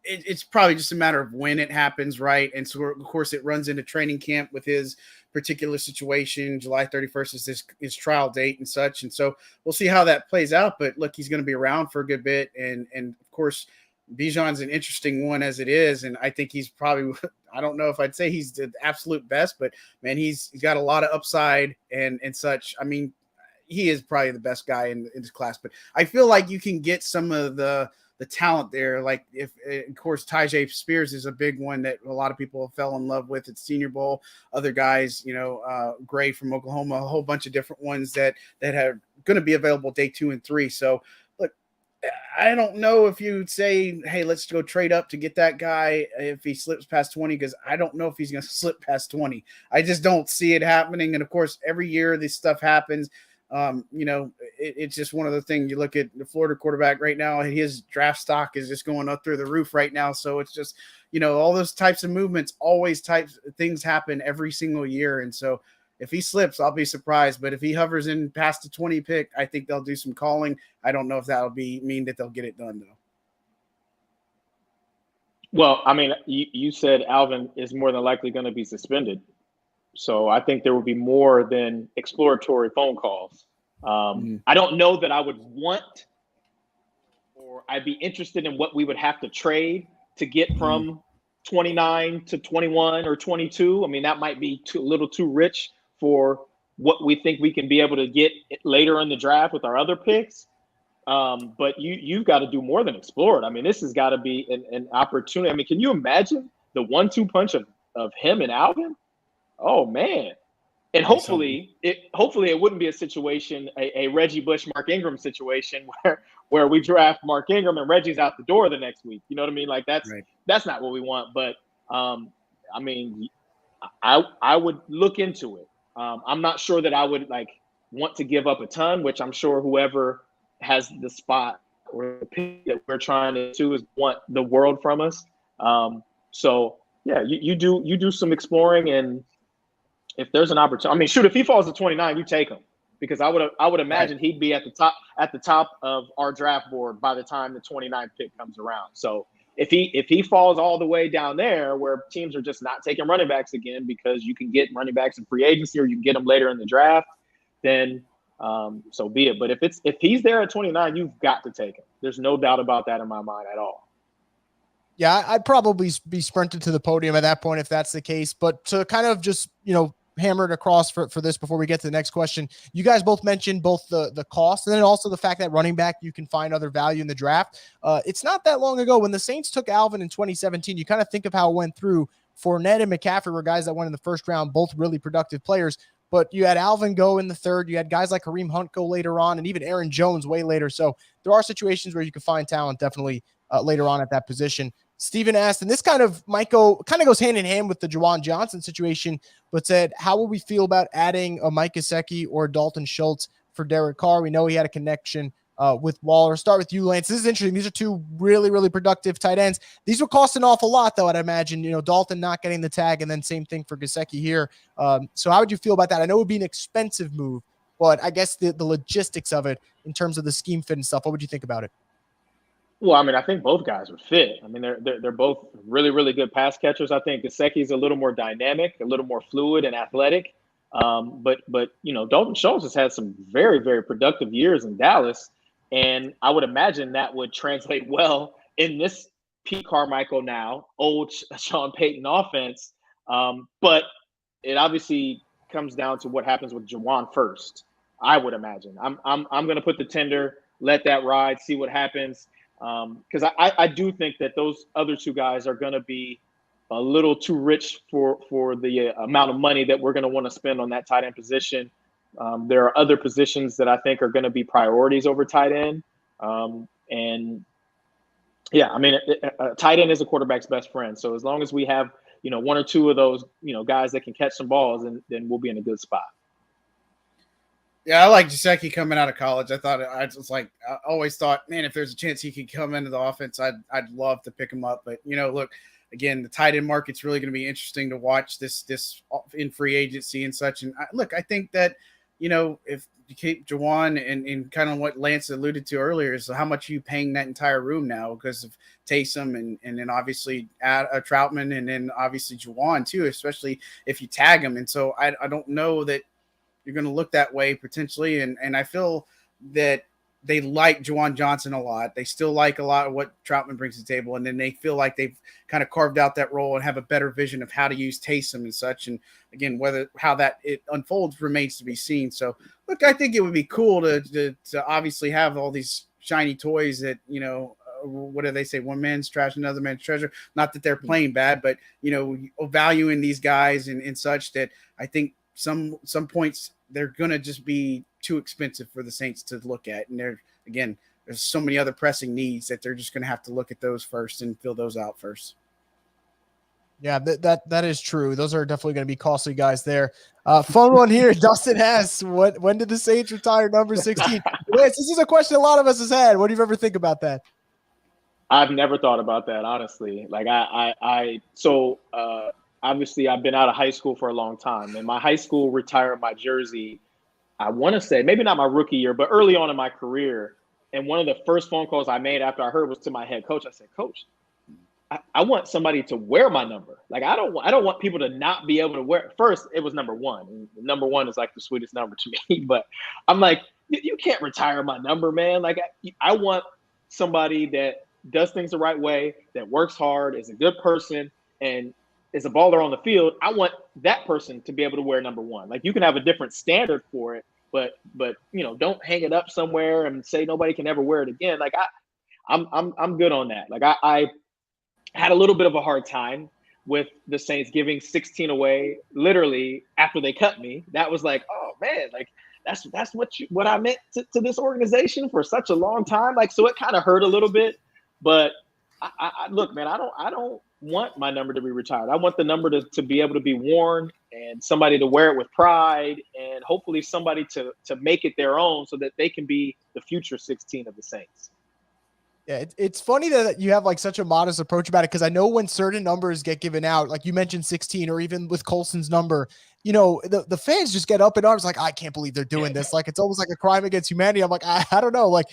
it's probably just a matter of when it happens, right? And so, of course, it runs into training camp with his particular situation. July 31st is his trial date and such. And so we'll see how that plays out. But look, he's going to be around for a good bit. And of course, Bijan's an interesting one as it is. And I think he's probably, I don't know if I'd say he's the absolute best, but man, he's got a lot of upside and such. I mean, he is probably the best guy in this class, but I feel like you can get some of the talent there. Like if, of course, Tyjae Spears is a big one that a lot of people fell in love with at Senior Bowl. Other guys, Gray from Oklahoma, a whole bunch of different ones that are going to be available day 2 and 3. So look, I don't know if you'd say, hey, let's go trade up to get that guy if he slips past 20, because I don't know if he's going to slip past 20. I just don't see it happening. And of course, every year this stuff happens. It's just one of the things. You look at the Florida quarterback right now, his draft stock is just going up through the roof right now. So it's just, all those types of movements, things happen every single year. And so if he slips, I'll be surprised. But if he hovers in past the 20 pick, I think they'll do some calling. I don't know if that'll mean that they'll get it done though. Well, I mean, you said Alvin is more than likely going to be suspended. So I think there will be more than exploratory phone calls. I don't know that I would want, or I'd be interested in what we would have to trade to get from 29 to 21 or 22. I mean, that might be a little too rich for what we think we can be able to get later in the draft with our other picks. But you've got to do more than explore it. I mean, this has got to be an opportunity. I mean, can you imagine the 1-2 punch of him and Alvin? Oh man. And hopefully it wouldn't be a situation, a Reggie Bush, Mark Ingram situation where we draft Mark Ingram and Reggie's out the door the next week. You know what I mean? Like that's not what we want. But I mean, I would look into it. I'm not sure that I would want to give up a ton, which I'm sure whoever has the spot or the pick that we're trying to do is want the world from us. So yeah, you do some exploring, and if there's an opportunity, I mean, shoot, if he falls to 29, you take him, because I would imagine he'd be at the top of our draft board by the time the 29th pick comes around. So if he falls all the way down there where teams are just not taking running backs again because you can get running backs in free agency or you can get them later in the draft, then so be it. But if he's there at 29, you've got to take him. There's no doubt about that in my mind at all. Yeah, I'd probably be sprinted to the podium at that point if that's the case. But to kind of just, hammer it across for this before we get to the next question, you guys both mentioned both the cost and then also the fact that running back, you can find other value in the draft. It's not that long ago when the Saints took Alvin in 2017. You kind of think of how it went through. Fournette and McCaffrey were guys that went in the first round, both really productive players. But you had Alvin go in the third. You had guys like Kareem Hunt go later on, and even Aaron Jones way later. So there are situations where you can find talent definitely later on at that position. Steven asked, and this kind of goes hand in hand with the Juwan Johnson situation, but said, how will we feel about adding a Mike Gesicki or Dalton Schultz for Derek Carr? We know he had a connection with Waller. Start with you, Lance. This is interesting. These are two really, really productive tight ends. These will cost an awful lot, though, I'd imagine. Dalton not getting the tag, and then same thing for Gesicki here. So how would you feel about that? I know it would be an expensive move, but I guess the logistics of it in terms of the scheme fit and stuff, what would you think about it? Well, I mean, I think both guys would fit. I mean, they're both really, really good pass catchers. I think Gesicki's a little more dynamic, a little more fluid and athletic. But Dalton Schultz has had some very, very productive years in Dallas, and I would imagine that would translate well in this Pete Carmichael now old Sean Payton offense. But it obviously comes down to what happens with Juwan first. I would imagine. I'm going to put the tender, let that ride, see what happens. Because I do think that those other two guys are going to be a little too rich for the amount of money that we're going to want to spend on that tight end position. There are other positions that I think are going to be priorities over tight end. And yeah, I mean, tight end is a quarterback's best friend. So as long as we have, one or two of those, guys that can catch some balls, then we'll be in a good spot. Yeah, I like Gesicki coming out of college. I always thought, man, if there's a chance he could come into the offense, I'd love to pick him up. But look, again, the tight end market's really going to be interesting to watch this in free agency and such. And I think that if you keep Juwan and kind of what Lance alluded to earlier is how much you paying that entire room now because of Taysom and then obviously add a Troutman and then obviously Juwan too, especially if you tag him. And so I don't know that you're going to look that way potentially. And I feel that they like Juwan Johnson a lot. They still like a lot of what Troutman brings to the table. And then they feel like they've kind of carved out that role and have a better vision of how to use Taysom and such. And again, how it unfolds remains to be seen. So look, I think it would be cool to obviously have all these shiny toys that, what do they say? One man's trash, another man's treasure. Not that they're playing bad, but, valuing these guys and such that I think, some points they're gonna just be too expensive for the Saints to look at, and there's so many other pressing needs that they're just gonna have to look at those first and fill those out first. Yeah, that is true. Those are definitely going to be costly guys there. Fun one here. Dustin asks, when did the Saints retire number 16? This is a question a lot of us has had. What do you ever think about that? I've never thought about that, honestly. Like obviously, I've been out of high school for a long time, and my high school retired my jersey, I want to say, maybe not my rookie year, but early on in my career. And one of the first phone calls I made after I heard was to my head coach. I said, Coach, I want somebody to wear my number. Like, I don't want people to not be able to wear it. First, it was number one. And number one is like the sweetest number to me. But I'm like, you can't retire my number, man. Like, I want somebody that does things the right way, that works hard, is a good person, and is a baller on the field. I want that person to be able to wear number one. Like, you can have a different standard for it, but don't hang it up somewhere and say nobody can ever wear it again. Like, I'm good on that. Like, I had a little bit of a hard time with the Saints giving 16 away literally after they cut me. That was like, oh man, like that's what I meant to this organization for such a long time. Like, so it kind of hurt a little bit, but I look, man, I don't want my number to be retired. I want the number to be able to be worn and somebody to wear it with pride, and hopefully somebody to make it their own so that they can be the future 16 of the Saints. Yeah, it's funny that you have like such a modest approach about it, because I know when certain numbers get given out, like you mentioned 16, or even with Colson's number, the fans just get up in arms like, I can't believe they're doing this. Like, it's almost like a crime against humanity. I'm like, I don't know. Like,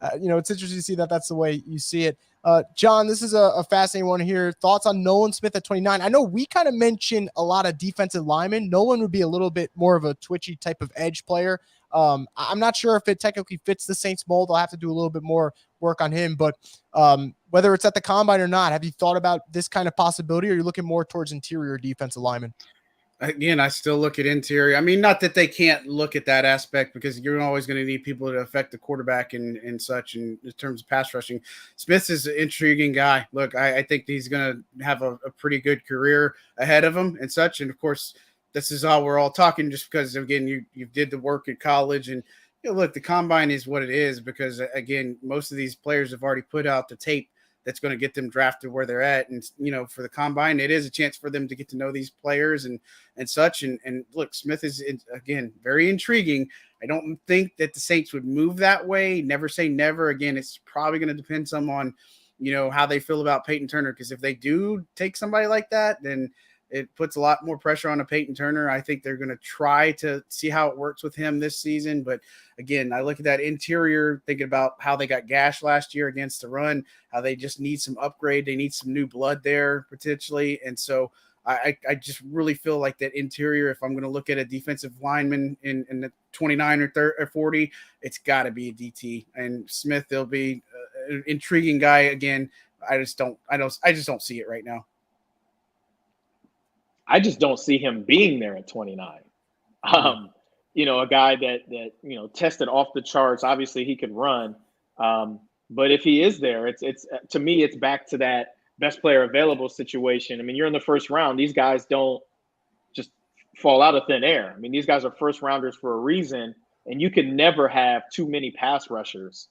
it's interesting to see that that's the way you see it. John, this is a fascinating one here. Thoughts on Nolan Smith at 29? I know we kind of mentioned a lot of defensive linemen. Nolan would be a little bit more of a twitchy type of edge player. I'm not sure if it technically fits the Saints mold. I'll have to do a little bit more work on him, but whether it's at the combine or not, have you thought about this kind of possibility, or are you looking more towards interior defensive linemen? Again, I still look at interior. I mean, not that they can't look at that aspect, because you're always going to need people to affect the quarterback and such in terms of pass rushing. Smith is an intriguing guy. Look, I think he's going to have a pretty good career ahead of him and such. And of course, this is all we're all talking, just because, again, you did the work at college, and look, the combine is what it is, because again, most of these players have already put out the tape that's going to get them drafted where they're at. And, for the combine, it is a chance for them to get to know these players and such. And look, Smith is, again, very intriguing. I don't think that the Saints would move that way. Never say never. Again, it's probably going to depend some on, how they feel about Peyton Turner. Because if they do take somebody like that, then it puts a lot more pressure on a Peyton Turner. I think they're going to try to see how it works with him this season. But again, I look at that interior, thinking about how they got gashed last year against the run, how they just need some upgrade. They need some new blood there potentially. And so I just really feel like that interior, if I'm going to look at a defensive lineman in the 29 or 30 or 40, it's got to be a DT. And Smith, they'll be an intriguing guy again. I just don't see it right now. I just don't see him being there at 29. A guy that tested off the charts. Obviously, he could run, but if he is there, it's to me, it's back to that best player available situation. I mean, you're in the first round. These guys don't just fall out of thin air. I mean, these guys are first rounders for a reason, and you can never have too many pass rushers.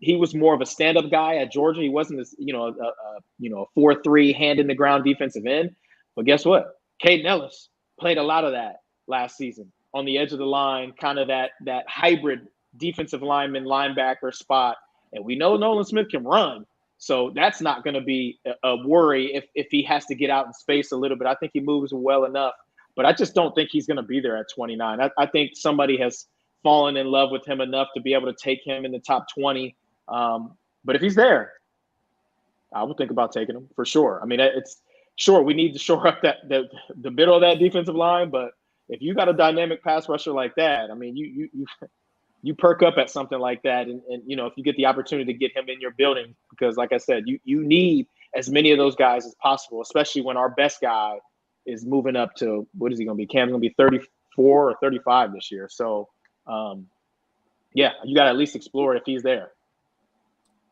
He was more of a stand-up guy at Georgia. He wasn't a 4-3 hand in the ground defensive end. But guess what? Caden Ellis played a lot of that last season on the edge of the line, kind of that hybrid defensive lineman linebacker spot. And we know Nolan Smith can run, so that's not going to be a worry if he has to get out in space a little bit. I think he moves well enough, but I just don't think he's going to be there at 29. I think somebody has fallen in love with him enough to be able to take him in the top 20. But if he's there, I would think about taking him for sure. I mean, sure, we need to shore up the middle of that defensive line, but if you got a dynamic pass rusher like that, I mean, you perk up at something like that, and if you get the opportunity to get him in your building, because like I said, you need as many of those guys as possible, especially when our best guy is moving up to, what is he going to be? Cam's going to be 34 or 35 this year. So, you got to at least explore if he's there.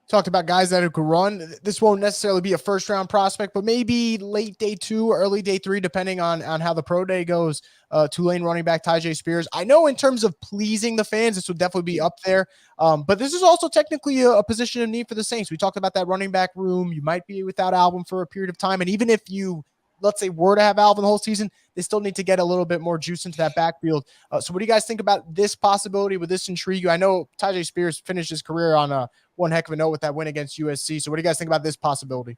Talked about guys that could run. This won't necessarily be a first-round prospect, but maybe late day 2, early day 3, depending on how the pro day goes. Tulane running back Tyjae Spears. I know in terms of pleasing the fans, this would definitely be up there. But this is also technically a position of need for the Saints. We talked about that running back room. You might be without Alvin for a period of time. And even if you, let's say, were to have Alvin the whole season, they still need to get a little bit more juice into that backfield. So what do you guys think about this possibility? Would this intrigue you? I know Tyjae Spears finished his career on one heck of a note with that win against USC. So what do you guys think about this possibility?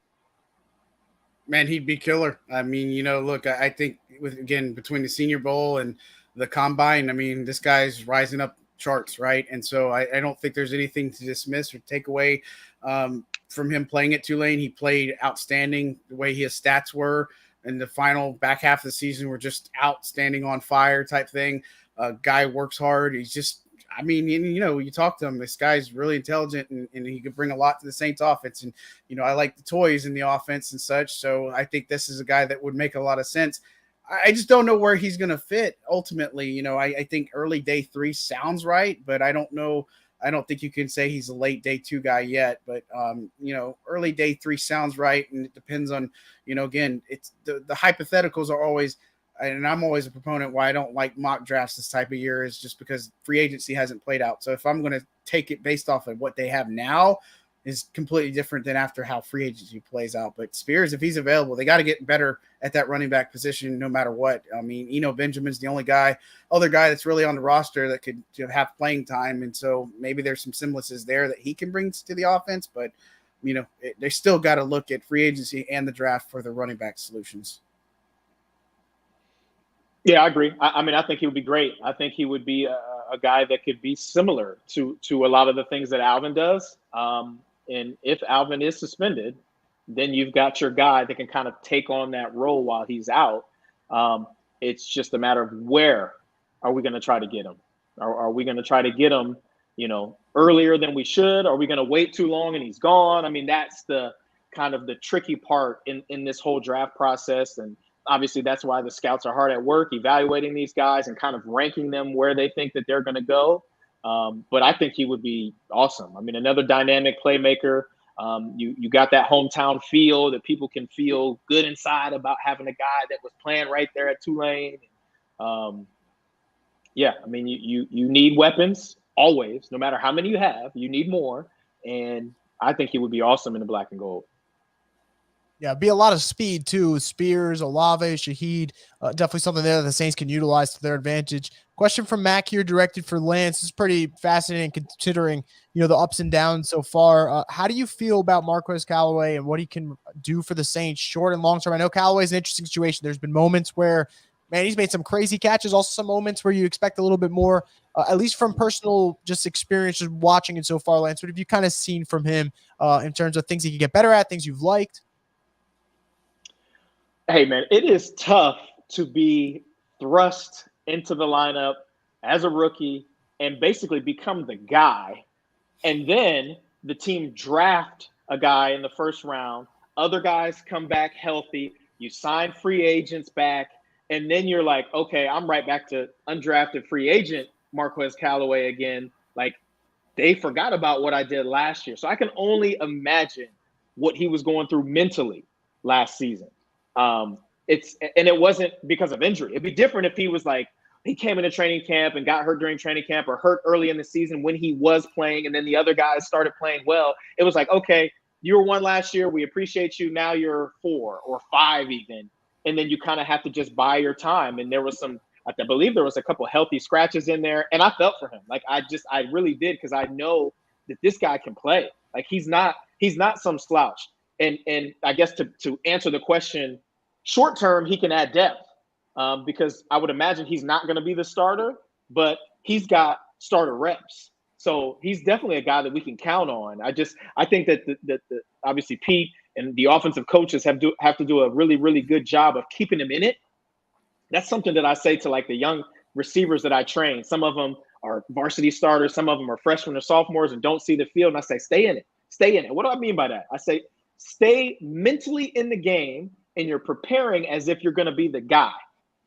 Man, he'd be killer. I mean, look, I think between the Senior Bowl and the Combine, I mean, this guy's rising up charts, right? And so I don't think there's anything to dismiss or take away from him playing at Tulane. He played outstanding. The way his stats were in the final back half of the season were just outstanding, on fire type thing. Guy works hard. He's just, I mean, you talk to him, this guy's really intelligent and he could bring a lot to the Saints offense. And, I like the toys in the offense and such. So I think this is a guy that would make a lot of sense. I just don't know where he's going to fit ultimately. I think early day 3 sounds right, but I don't know. I don't think you can say he's a late day 2 guy yet, but early day 3 sounds right. And it depends on, again, it's the hypotheticals are always, and I'm always a proponent why I don't like mock drafts this type of year, is just because free agency hasn't played out. So if I'm going to take it based off of what they have now, is completely different than after how free agency plays out. But Spears, if he's available, they got to get better at that running back position no matter what. I mean, Benjamin's the only other guy that's really on the roster that could have playing time. And so maybe there's some semblances there that he can bring to the offense. But, they still got to look at free agency and the draft for the running back solutions. Yeah, I agree. I mean, I think he would be great. I think he would be a guy that could be similar to a lot of the things that Alvin does. And if Alvin is suspended, then you've got your guy that can kind of take on that role while he's out. It's just a matter of where are we going to try to get him? Are we going to try to get him, earlier than we should? Are we going to wait too long and he's gone? I mean, that's the kind of the tricky part in this whole draft process. And obviously that's why the scouts are hard at work evaluating these guys and kind of ranking them where they think that they're going to go. But I think he would be awesome. I mean, another dynamic playmaker. You got that hometown feel that people can feel good inside about having a guy that was playing right there at Tulane. Yeah, I mean, you need weapons always, no matter how many you have, you need more. And I think he would be awesome in the black and gold. Yeah, be a lot of speed too. Spears, Olave, Shaheed, definitely something there that the Saints can utilize to their advantage. Question from Mac here, directed for Lance. This is pretty fascinating considering the ups and downs so far. How do you feel about Marquez Callaway and what he can do for the Saints short and long term? I know Callaway's an interesting situation. There's been moments where, man, he's made some crazy catches. Also, some moments where you expect a little bit more. At least from personal just experience, just watching it so far, Lance. What have you kind of seen from him in terms of things he can get better at, things you've liked? Hey, man, it is tough to be thrust into the lineup as a rookie and basically become the guy. And then the team draft a guy in the first round. Other guys come back healthy. You sign free agents back. And then you're like, okay, I'm right back to undrafted free agent Marquez Callaway again. Like, they forgot about what I did last year. So I can only imagine what he was going through mentally last season. It wasn't because of injury. It'd be different if he was like, he came into training camp and got hurt during training camp or hurt early in the season when he was playing and then the other guys started playing well. It was like, okay, you were 1 last year. We appreciate you. Now you're 4 or 5 even. And then you kind of have to just buy your time. And there was I believe there was a couple healthy scratches in there. And I felt for him. Like I really did, because I know that this guy can play. Like he's not some slouch. And I guess to answer the question, short term, he can add depth because I would imagine he's not going to be the starter, but he's got starter reps. So he's definitely a guy that we can count on. I think that the obviously Pete and the offensive coaches have to do a really, really good job of keeping him in it. That's something that I say to like the young receivers that I train. Some of them are varsity starters. Some of them are freshmen or sophomores and don't see the field. And I say, stay in it. Stay in it. What do I mean by that? I say, stay mentally in the game and you're preparing as if you're going to be the guy,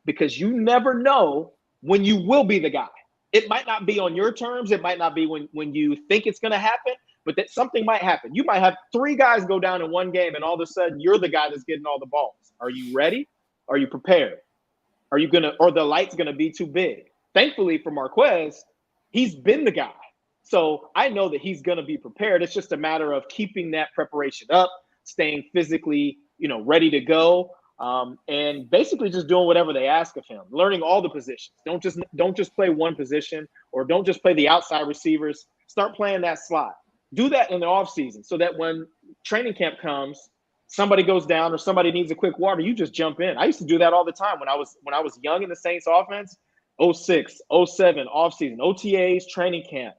because you never know when you will be the guy. It might not be on your terms. It might not be when you think it's going to happen, but that something might happen. You might have 3 guys go down in one game and all of a sudden you're the guy that's getting all the balls. Are you ready? Are you prepared? Are you or the light's going to be too big? Thankfully for Marquez, he's been the guy. So I know that he's going to be prepared. It's just a matter of keeping that preparation up, staying physically, ready to go, and basically just doing whatever they ask of him, learning all the positions. Don't just play one position, or don't just play the outside receivers. Start playing that slot. Do that in the offseason so that when training camp comes, somebody goes down or somebody needs a quick water, you just jump in. I used to do that all the time when I was young in the Saints offense. 06, 07 offseason, OTAs, training camp.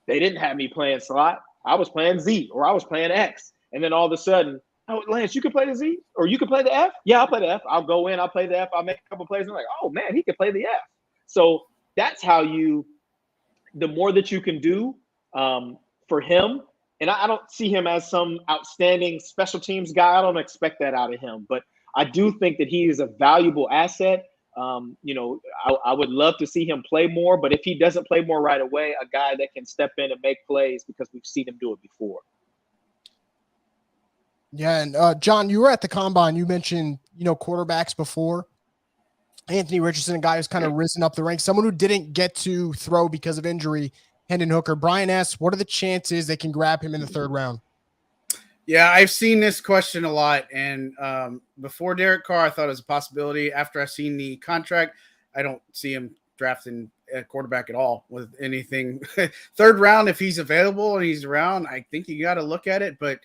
They didn't have me playing slot. I was playing Z or I was playing X. And then all of a sudden, oh, Lance, you can play the Z or you can play the F? Yeah, I'll play the F. I'll go in, I'll play the F. I'll make a couple plays. And I'm like, oh, man, he can play the F. So that's how the more that you can do for him. And I don't see him as some outstanding special teams guy. I don't expect that out of him. But I do think that he is a valuable asset. I would love to see him play more. But if he doesn't play more right away, a guy that can step in and make plays, because we've seen him do it before. Yeah, and John, you were at the combine. You mentioned, quarterbacks before. Anthony Richardson, a guy who's kind of risen up the ranks, someone who didn't get to throw because of injury. Hendon Hooker. Brian asks, what are the chances they can grab him in the 3rd round? Yeah, I've seen this question a lot. And before Derek Carr, I thought it was a possibility. After I've seen the contract, I don't see him drafting a quarterback at all with anything. 3rd round, if he's available and he's around, I think you got to look at it. But,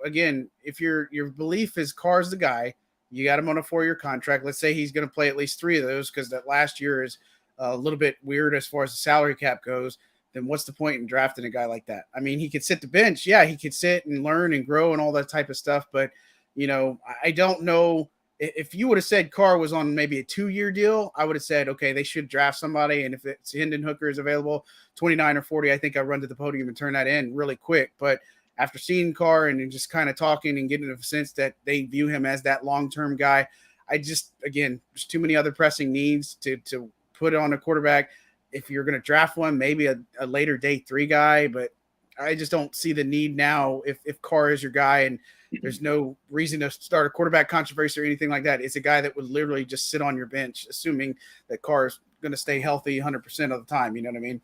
again, if your belief is Carr's the guy, you got him on a 4-year contract. Let's say he's going to play at least 3 of those, because that last year is a little bit weird as far as the salary cap goes. Then what's the point in drafting a guy like that? I mean, he could sit the bench. Yeah, he could sit and learn and grow and all that type of stuff. But, I don't know. If you would have said Carr was on maybe a 2-year deal, I would have said, okay, they should draft somebody. And if it's Hendon Hooker is available, 29 or 40, I think I run to the podium and turn that in really quick. But after seeing Carr and just kind of talking and getting a sense that they view him as that long-term guy, again, there's too many other pressing needs to put on a quarterback. If you're going to draft one, maybe a later day 3 guy, but I just don't see the need now if Carr is your guy and there's no reason to start a quarterback controversy or anything like that. It's a guy that would literally just sit on your bench, assuming that Carr is going to stay healthy 100% of the time. You know what I mean?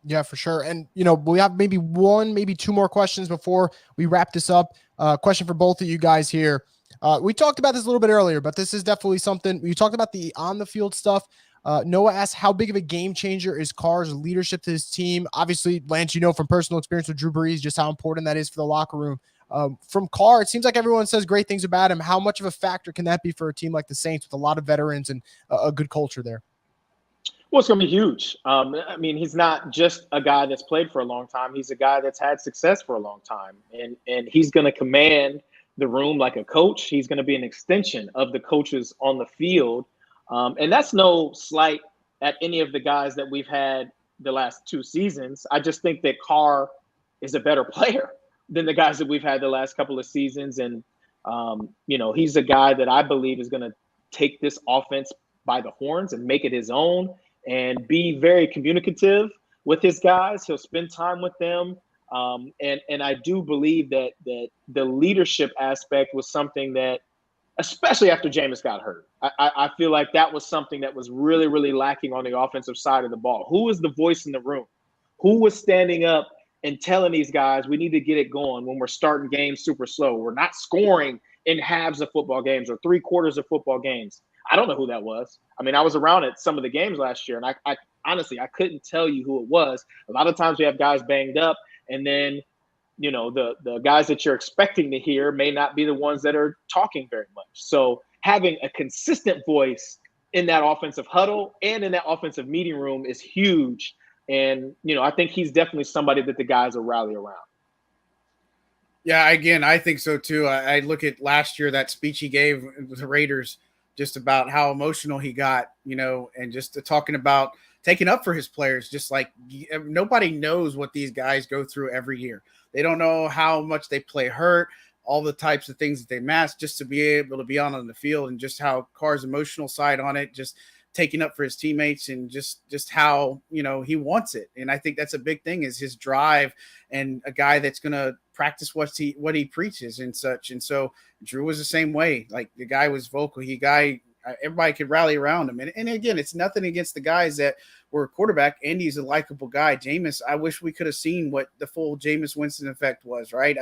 Yeah, for sure. And, we have maybe one, maybe two more questions before we wrap this up. Question for both of you guys here. We talked about this a little bit earlier, but this is definitely something. You talked about the on-the-field stuff. Noah asked, how big of a game changer is Carr's leadership to his team? Obviously, Lance, from personal experience with Drew Brees, just how important that is for the locker room. From Carr, it seems like everyone says great things about him. How much of a factor can that be for a team like the Saints with a lot of veterans and a good culture there? Well, it's going to be huge. He's not just a guy that's played for a long time. He's a guy that's had success for a long time. And he's going to command the room like a coach. He's going to be an extension of the coaches on the field. And that's no slight at any of the guys that we've had the last 2 seasons. I just think that Carr is a better player than the guys that we've had the last couple of seasons. And, he's a guy that I believe is going to take this offense by the horns and make it his own and be very communicative with his guys. He'll spend time with them. And I do believe that the leadership aspect was something that, especially after Jameis got hurt, I feel like that was something that was really, really lacking on the offensive side of the ball. Who was the voice in the room? Who was standing up and telling these guys, we need to get it going when we're starting games super slow? We're not scoring in halves of football games or 3/4 of football games. I don't know who that was. I was around at some of the games last year, and I honestly, I couldn't tell you who it was. A lot of times we have guys banged up, and then, the guys that you're expecting to hear may not be the ones that are talking very much. So having a consistent voice in that offensive huddle and in that offensive meeting room is huge. And, I think he's definitely somebody that the guys will rally around. Yeah, again, I think so too. I look at last year, that speech he gave with the Raiders, just about how emotional he got, and just talking about taking up for his players. Just like nobody knows what these guys go through every year. They don't know how much they play hurt, all the types of things that they mask just to be able to be on the field, and just how Carr's emotional side on it, just taking up for his teammates, and just how, he wants it. And I think that's a big thing, is his drive, and a guy that's going to practice what he preaches and such. And so Drew was the same way. Like, the guy was vocal. Everybody could rally around him. And again, it's nothing against the guys that were a quarterback. Andy's a likable guy. Jameis, I wish we could have seen what the full Jameis Winston effect was, right?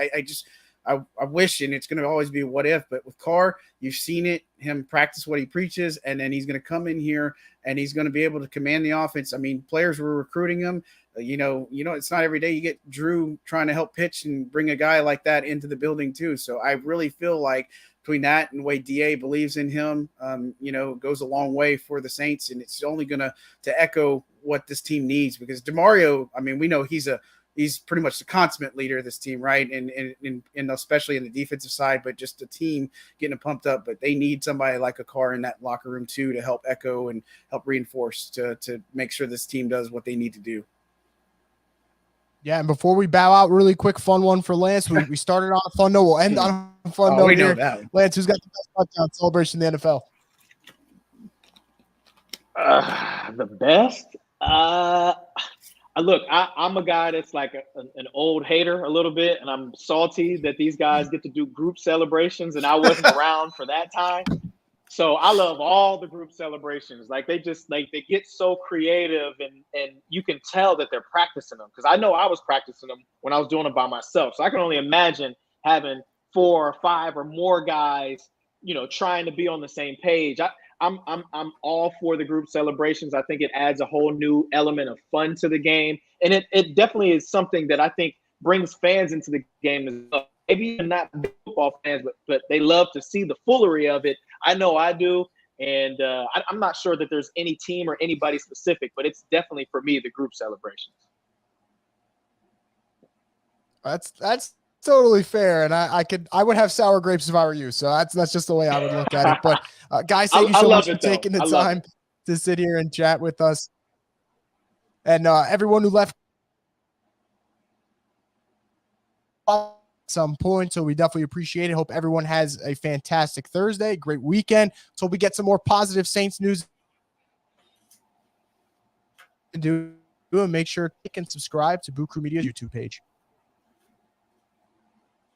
I wish, and it's going to always be a what if, but with Carr, you've seen it, him practice what he preaches, and then he's going to come in here and he's going to be able to command the offense. Players were recruiting him. It's not every day you get Drew trying to help pitch and bring a guy like that into the building too. So I really feel like between that and the way DA believes in him, goes a long way for the Saints, and it's only going to echo what this team needs, because DeMario, we know he's pretty much the consummate leader of this team, right? And especially in the defensive side, but just the team getting pumped up. But they need somebody like a Carr in that locker room too, to help echo and help reinforce, to make sure this team does what they need to do. Yeah, and before we bow out, really quick fun one for Lance. We started on a fun note. We'll end on a fun note here. Lance, who's got the best touchdown celebration in the NFL? The best? Look, I'm a guy that's like an old hater a little bit, and I'm salty that these guys get to do group celebrations, and I wasn't around for that time. So I love all the group celebrations. Like, they get so creative, and you can tell that they're practicing them, because I know I was practicing them when I was doing it by myself. So I can only imagine having 4 or 5 or more guys, trying to be on the same page. I'm all for the group celebrations. I think it adds a whole new element of fun to the game. And it definitely is something that I think brings fans into the game as well. Maybe even not big football fans, but they love to see the foolery of it. I know I do. And I'm not sure that there's any team or anybody specific, but it's definitely, for me, the group celebrations. That's totally fair, and I would have sour grapes if I were you. So that's just the way I would look at it. But guys, thank you so much for taking the time to sit here and chat with us, and everyone who left at some point. So we definitely appreciate it. Hope everyone has a fantastic Thursday, great weekend. So we get some more positive Saints news. And make sure to like and subscribe to Boo Crew Media's YouTube page.